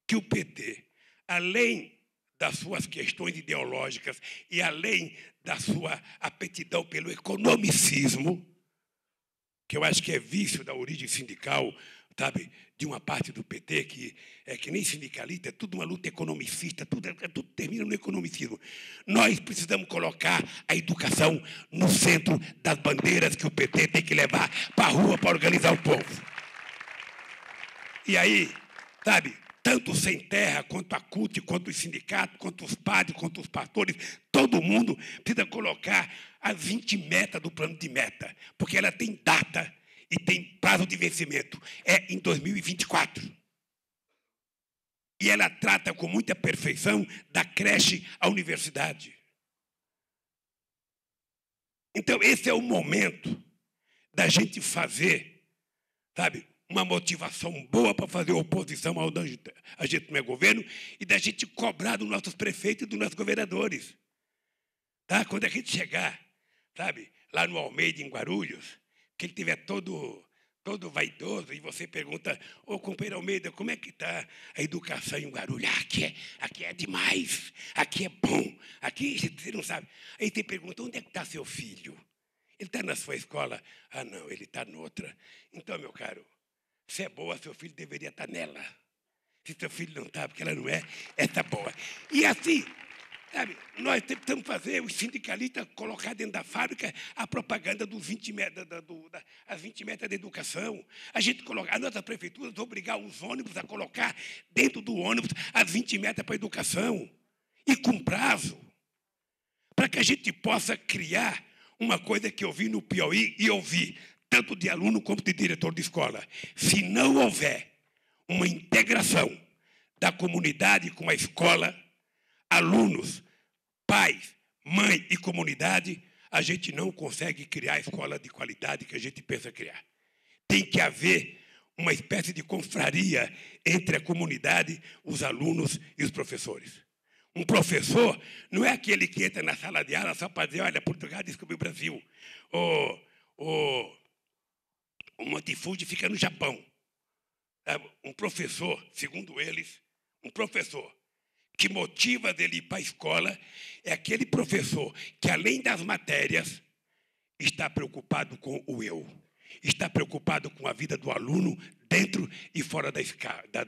que o PT, além das suas questões ideológicas e além da sua aptidão pelo economicismo, que eu acho que é vício da origem sindical, sabe, de uma parte do PT, que é que nem sindicalista, é tudo uma luta economicista, tudo termina no economicismo. Nós precisamos colocar a educação no centro das bandeiras que o PT tem que levar para a rua para organizar o povo. E aí, sabe, tanto o Sem Terra, quanto a CUT, quanto os sindicatos, quanto os padres, quanto os pastores, todo mundo precisa colocar as 20 metas do plano de meta, porque ela tem data e tem prazo de vencimento. É em 2024. E ela trata com muita perfeição da creche à universidade. Então, esse é o momento da gente fazer, sabe, uma motivação boa para fazer oposição ao a gente não é governo e da gente cobrar dos nossos prefeitos e dos nossos governadores. Tá? Quando a gente chegar, sabe, lá no Almeida, em Guarulhos, que ele estiver todo vaidoso e você pergunta, ô companheiro Almeida, como é que está a educação em Guarulhos? Aqui é demais, aqui é bom, aqui você não sabe. Aí você pergunta, onde é que está seu filho? Ele está na sua escola? Ah, não, ele está noutra. Então, meu caro, se é boa, seu filho deveria estar nela. Se seu filho não está, porque ela não é, essa boa. E assim, sabe, nós tentamos fazer, os sindicalistas, colocar dentro da fábrica a propaganda dos 20 metas, as 20 metas da educação. A gente coloca, a nossa prefeitura obrigar os ônibus a colocar dentro do ônibus as 20 metas para a educação. E com prazo. Para que a gente possa criar uma coisa que eu vi no Piauí e eu vi tanto de aluno como de diretor de escola. Se não houver uma integração da comunidade com a escola, alunos, pais, mãe e comunidade, a gente não consegue criar a escola de qualidade que a gente pensa criar. Tem que haver uma espécie de confraria entre a comunidade, os alunos e os professores. Um professor não é aquele que entra na sala de aula só para dizer, olha, Portugal descobriu o Brasil. O Monte Fuji fica no Japão. Um professor, segundo eles, um professor que motiva dele ir para a escola é aquele professor que, além das matérias, está preocupado com o eu. está preocupado com a vida do aluno dentro e fora da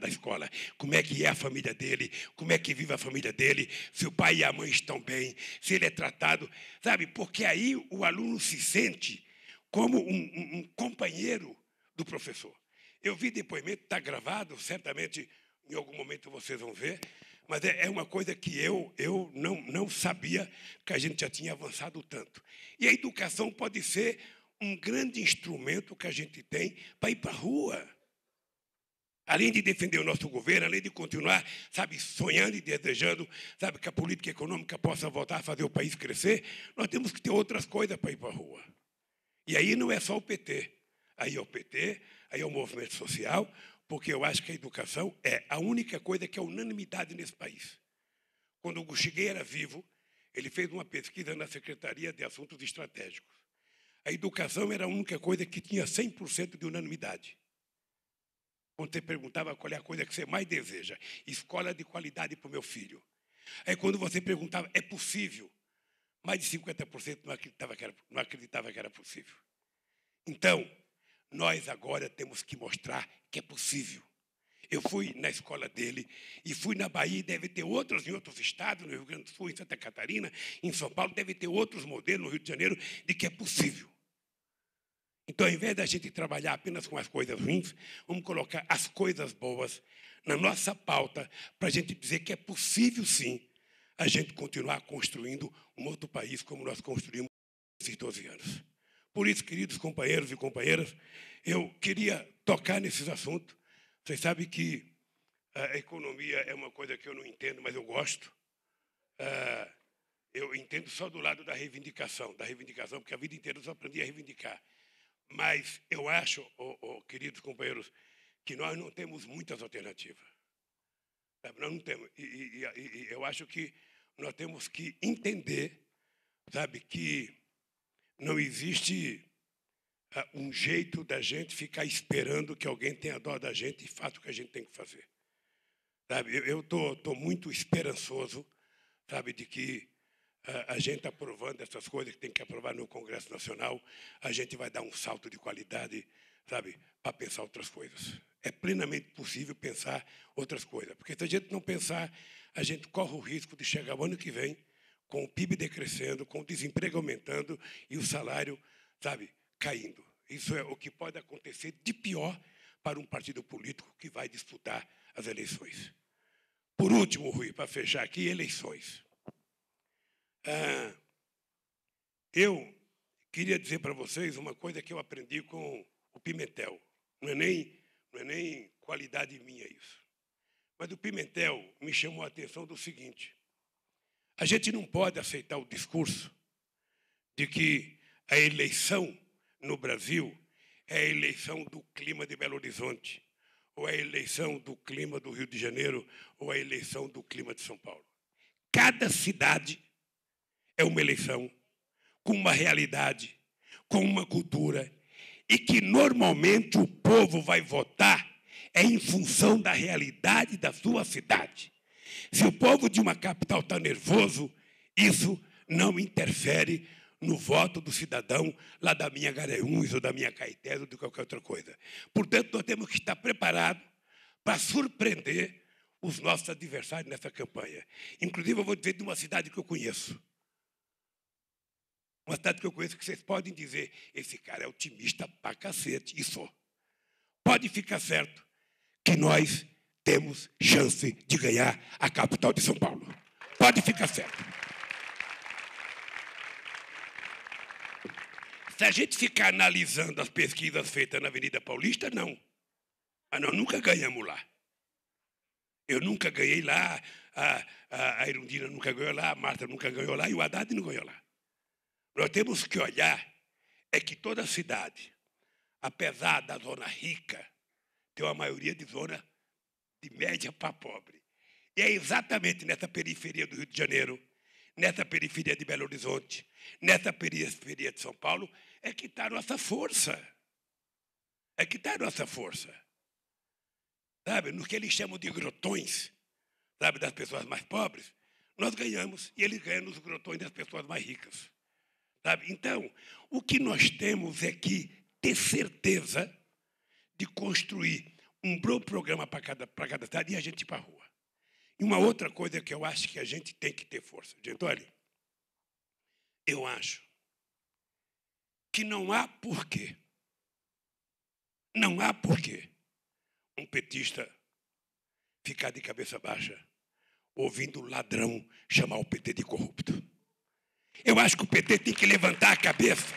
escola. Como é que é a família dele, como é que vive a família dele, se o pai e a mãe estão bem, se ele é tratado, sabe? Porque aí o aluno se sente como um companheiro do professor. Eu vi depoimento, está gravado, certamente em algum momento vocês vão ver, mas é uma coisa que eu não sabia que a gente já tinha avançado tanto. E a educação pode ser um grande instrumento que a gente tem para ir para a rua. Além de defender o nosso governo, além de continuar, sabe, sonhando e desejando, sabe, que a política econômica possa voltar a fazer o país crescer, nós temos que ter outras coisas para ir para a rua. E aí não é só o PT. Aí é o PT, aí é o movimento social, porque eu acho que a educação é a única coisa que é unanimidade nesse país. Quando o Guxiguei era vivo, ele fez uma pesquisa na Secretaria de Assuntos Estratégicos. A educação era a única coisa que tinha 100% de unanimidade. Quando você perguntava qual é a coisa que você mais deseja, escola de qualidade para o meu filho. Aí quando você perguntava, é possível? Mais de 50% não acreditava que era possível. Então, nós agora temos que mostrar que é possível. Eu fui na escola dele e fui na Bahia, deve ter outros em outros estados, no Rio Grande do Sul, em Santa Catarina, em São Paulo, deve ter outros modelos no Rio de Janeiro de que é possível. Então, ao invés da gente trabalhar apenas com as coisas ruins, vamos colocar as coisas boas na nossa pauta para a gente dizer que é possível, sim, a gente continuar construindo um outro país como nós construímos nesses 12 anos. Por isso, queridos companheiros e companheiras, eu queria tocar nesses assuntos. Vocês sabem que a economia é uma coisa que eu não entendo, mas eu gosto. Eu entendo só do lado da reivindicação, porque a vida inteira eu só aprendi a reivindicar. Mas eu acho, queridos companheiros, que nós não temos muitas alternativas. Sabe? Nós não temos. E eu acho que nós temos que entender, sabe, que não existe um jeito da gente ficar esperando que alguém tenha dó da gente e faça o que a gente tem que fazer. Sabe? Eu tô muito esperançoso, sabe, de que a gente aprovando essas coisas que tem que aprovar no Congresso Nacional, a gente vai dar um salto de qualidade, sabe, para pensar outras coisas. É plenamente possível pensar outras coisas, porque se a gente não pensar, a gente corre o risco de chegar o ano que vem com o PIB decrescendo, com o desemprego aumentando e o salário, sabe, caindo. Isso é o que pode acontecer de pior para um partido político que vai disputar as eleições. Por último, Rui, para fechar aqui, eleições. Eu queria dizer para vocês uma coisa que eu aprendi com o Pimentel. Não é nem qualidade minha isso. Mas o Pimentel me chamou a atenção do seguinte: a gente não pode aceitar o discurso de que a eleição no Brasil é a eleição do clima de Belo Horizonte, ou a eleição do clima do Rio de Janeiro, ou a eleição do clima de São Paulo. Cada cidade é uma eleição com uma realidade, com uma cultura, e que normalmente o povo vai votar em função da realidade da sua cidade. Se o povo de uma capital está nervoso, isso não interfere no voto do cidadão lá da minha Garanhuns, ou da minha Caetés, ou de qualquer outra coisa. Portanto, nós temos que estar preparados para surpreender os nossos adversários nessa campanha. Inclusive, eu vou dizer de uma cidade que eu conheço. Uma cidade que eu conheço que vocês podem dizer, esse cara é otimista pra cacete, e só. Pode ficar certo que nós temos chance de ganhar a capital de São Paulo. Pode ficar certo. Se a gente ficar analisando as pesquisas feitas na Avenida Paulista, não. Mas nós nunca ganhamos lá. Eu nunca ganhei lá, a Erundina nunca ganhou lá, a Marta nunca ganhou lá e o Haddad não ganhou lá. Nós temos que olhar é que toda cidade, apesar da zona rica, tem uma maioria de zona de média para pobre. E é exatamente nessa periferia do Rio de Janeiro, nessa periferia de Belo Horizonte, nessa periferia de São Paulo, é que está a nossa força. É que está a nossa força. Sabe, no que eles chamam de grotões, sabe, das pessoas mais pobres, nós ganhamos e eles ganham nos grotões das pessoas mais ricas. Sabe? Então, o que nós temos é que ter certeza de construir um bom programa para cada cidade e a gente ir para a rua. E uma outra coisa que eu acho que a gente tem que ter força. Gente, olha, eu acho que não há porquê um petista ficar de cabeça baixa ouvindo ladrão chamar o PT de corrupto. Eu acho que o PT tem que levantar a cabeça.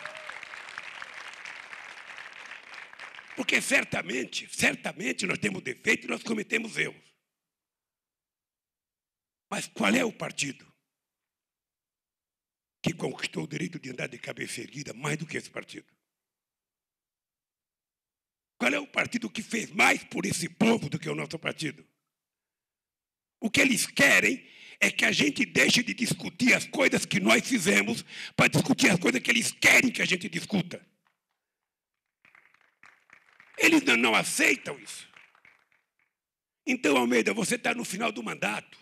Porque certamente nós temos defeito e nós cometemos erros. Mas qual é o partido que conquistou o direito de andar de cabeça erguida mais do que esse partido? Qual é o partido que fez mais por esse povo do que o nosso partido? O que eles querem é que a gente deixe de discutir as coisas que nós fizemos para discutir as coisas que eles querem que a gente discuta. Eles não aceitam isso. Então, Almeida, você está no final do mandato.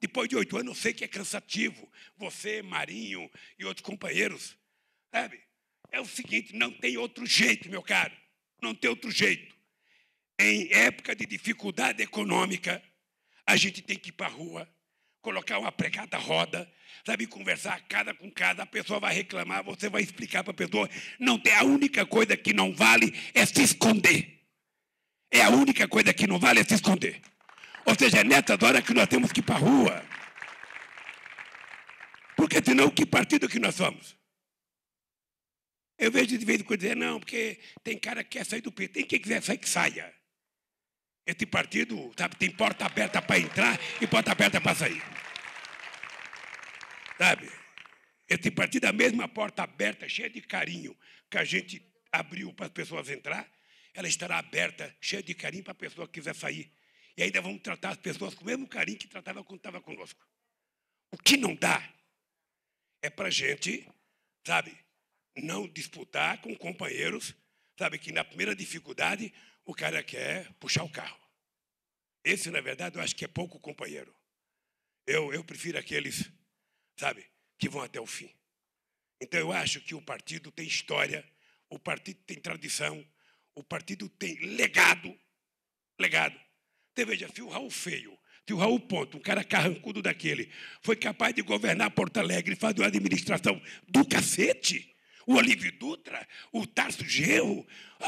Depois de 8 anos, eu sei que é cansativo. Você, Marinho e outros companheiros, sabe? É o seguinte, não tem outro jeito, meu caro. Não tem outro jeito. Em época de dificuldade econômica, a gente tem que ir para a rua, colocar uma pregada roda, sabe, conversar cada com cada, a pessoa vai reclamar, você vai explicar para a pessoa. Não tem, a única coisa que não vale é se esconder. É a única coisa que não vale é se esconder. Ou seja, é nessas horas que nós temos que ir para a rua. Porque senão, que partido que nós somos? Eu vejo de vez em quando dizer, não, porque tem cara que quer sair do PT, quem quiser sair, que saia. Esse partido, sabe, tem porta aberta para entrar e porta aberta para sair. Sabe? Esse partido, a mesma porta aberta, cheia de carinho, que a gente abriu para as pessoas entrar, ela estará aberta, cheia de carinho para a pessoa que quiser sair. E ainda vamos tratar as pessoas com o mesmo carinho que tratava quando estava conosco. O que não dá é para a gente, sabe, não disputar com companheiros, sabe, que na primeira dificuldade o cara quer puxar o carro. Esse, na verdade, eu acho que é pouco companheiro. Eu prefiro aqueles, sabe, que vão até o fim. Então, eu acho que o partido tem história, o partido tem tradição, o partido tem legado. Você veja, se o Raul Feio, se o Raul Ponto, um cara carrancudo daquele, foi capaz de governar Porto Alegre e fazer uma administração do cacete, o Olívio Dutra, o Tarso Genro,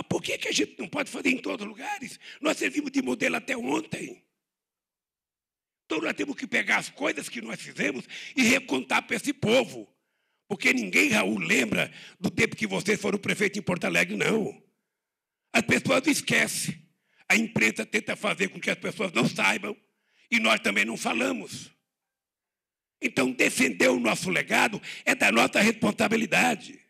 por que a gente não pode fazer em todos os lugares? Nós servimos de modelo até ontem. Então, nós temos que pegar as coisas que nós fizemos e recontar para esse povo. Porque ninguém, Raul, lembra do tempo que vocês foram prefeito em Porto Alegre, não. As pessoas esquecem. A imprensa tenta fazer com que as pessoas não saibam e nós também não falamos. Então, defender o nosso legado é da nossa responsabilidade.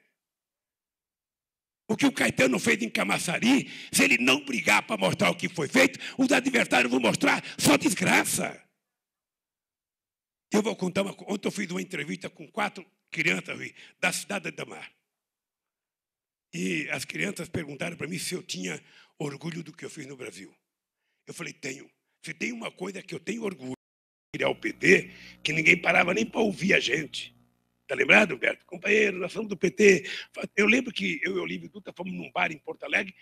O que o Caetano fez em Camaçari, se ele não brigar para mostrar o que foi feito, os adversários vão mostrar só desgraça. Eu vou contar uma coisa. Ontem eu fiz uma entrevista com 4 crianças da cidade de Damar. E as crianças perguntaram para mim se eu tinha orgulho do que eu fiz no Brasil. Eu falei, tenho. Se tem uma coisa que eu tenho orgulho, criar o PT, que ninguém parava nem para ouvir a gente. Está lembrado, Humberto? Companheiro, nós somos do PT. Eu lembro que eu e o Olívio Dutra fomos num bar em Porto Alegre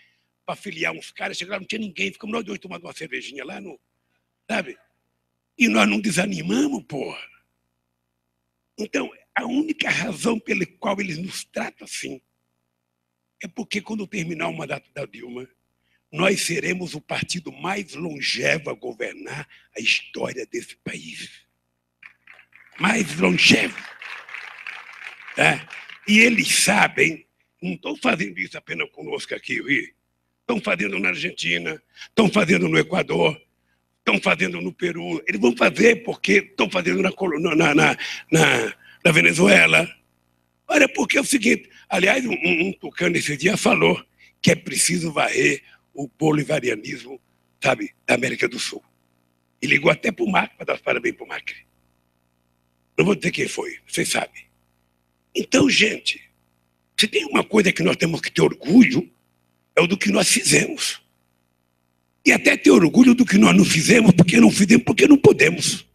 para filiar uns caras, chegaram, não tinha ninguém, ficamos nós dois tomando uma cervejinha lá, sabe? E nós não desanimamos, porra. Então, a única razão pela qual eles nos tratam assim é porque quando terminar o mandato da Dilma, nós seremos o partido mais longevo a governar a história desse país. Mais longevo. Tá? E eles sabem, não estão fazendo isso apenas conosco aqui, estão fazendo na Argentina, estão fazendo no Equador, estão fazendo no Peru. Eles vão fazer porque estão fazendo na Venezuela. Olha, porque é o seguinte, aliás, um tucano esse dia falou que é preciso varrer o bolivarianismo, sabe, da América do Sul. E ligou até para o Macri, para dar os parabéns para o Macri. Não vou dizer quem foi, vocês sabem. Então, gente, se tem uma coisa que nós temos que ter orgulho, é o do que nós fizemos. E até ter orgulho do que nós não fizemos, porque não podemos.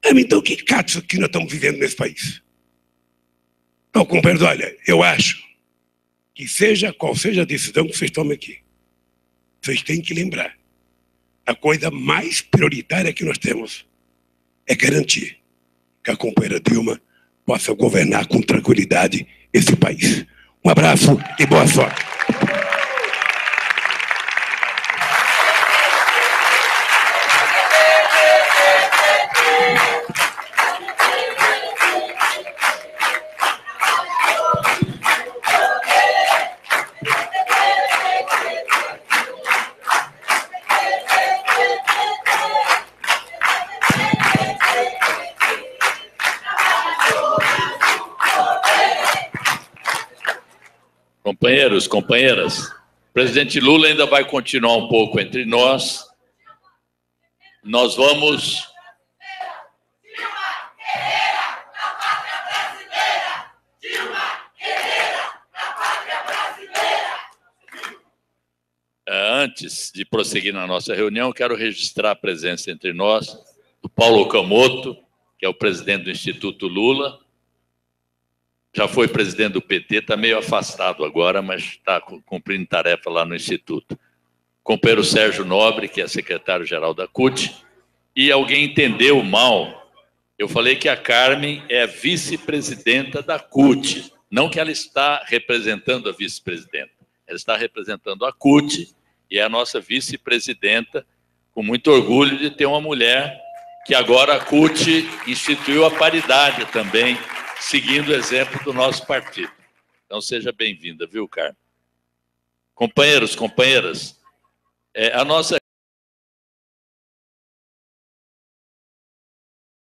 Então, que caso que nós estamos vivendo nesse país? Então, companheiros, olha, eu acho que seja qual seja a decisão que vocês tomem aqui, vocês têm que lembrar, a coisa mais prioritária que nós temos é garantir que a companheira Dilma possa governar com tranquilidade esse país. Um abraço e boa sorte. Companheiros, companheiras, o presidente Lula ainda vai continuar um pouco entre nós. Nós vamos... Antes de prosseguir na nossa reunião, quero registrar a presença entre nós do Paulo Okamoto, que é o presidente do Instituto Lula. Já foi presidente do PT, está meio afastado agora, mas está cumprindo tarefa lá no Instituto. Companheiro Sérgio Nobre, que é secretário-geral da CUT. E alguém entendeu mal, eu falei que a Carmen é a vice-presidenta da CUT, não que ela está representando a vice-presidenta. Ela está representando a CUT e é a nossa vice-presidenta, com muito orgulho de ter uma mulher que agora a CUT instituiu a paridade também, seguindo o exemplo do nosso partido. Então, seja bem-vinda, viu, Carmen? Companheiros, companheiras, a nossa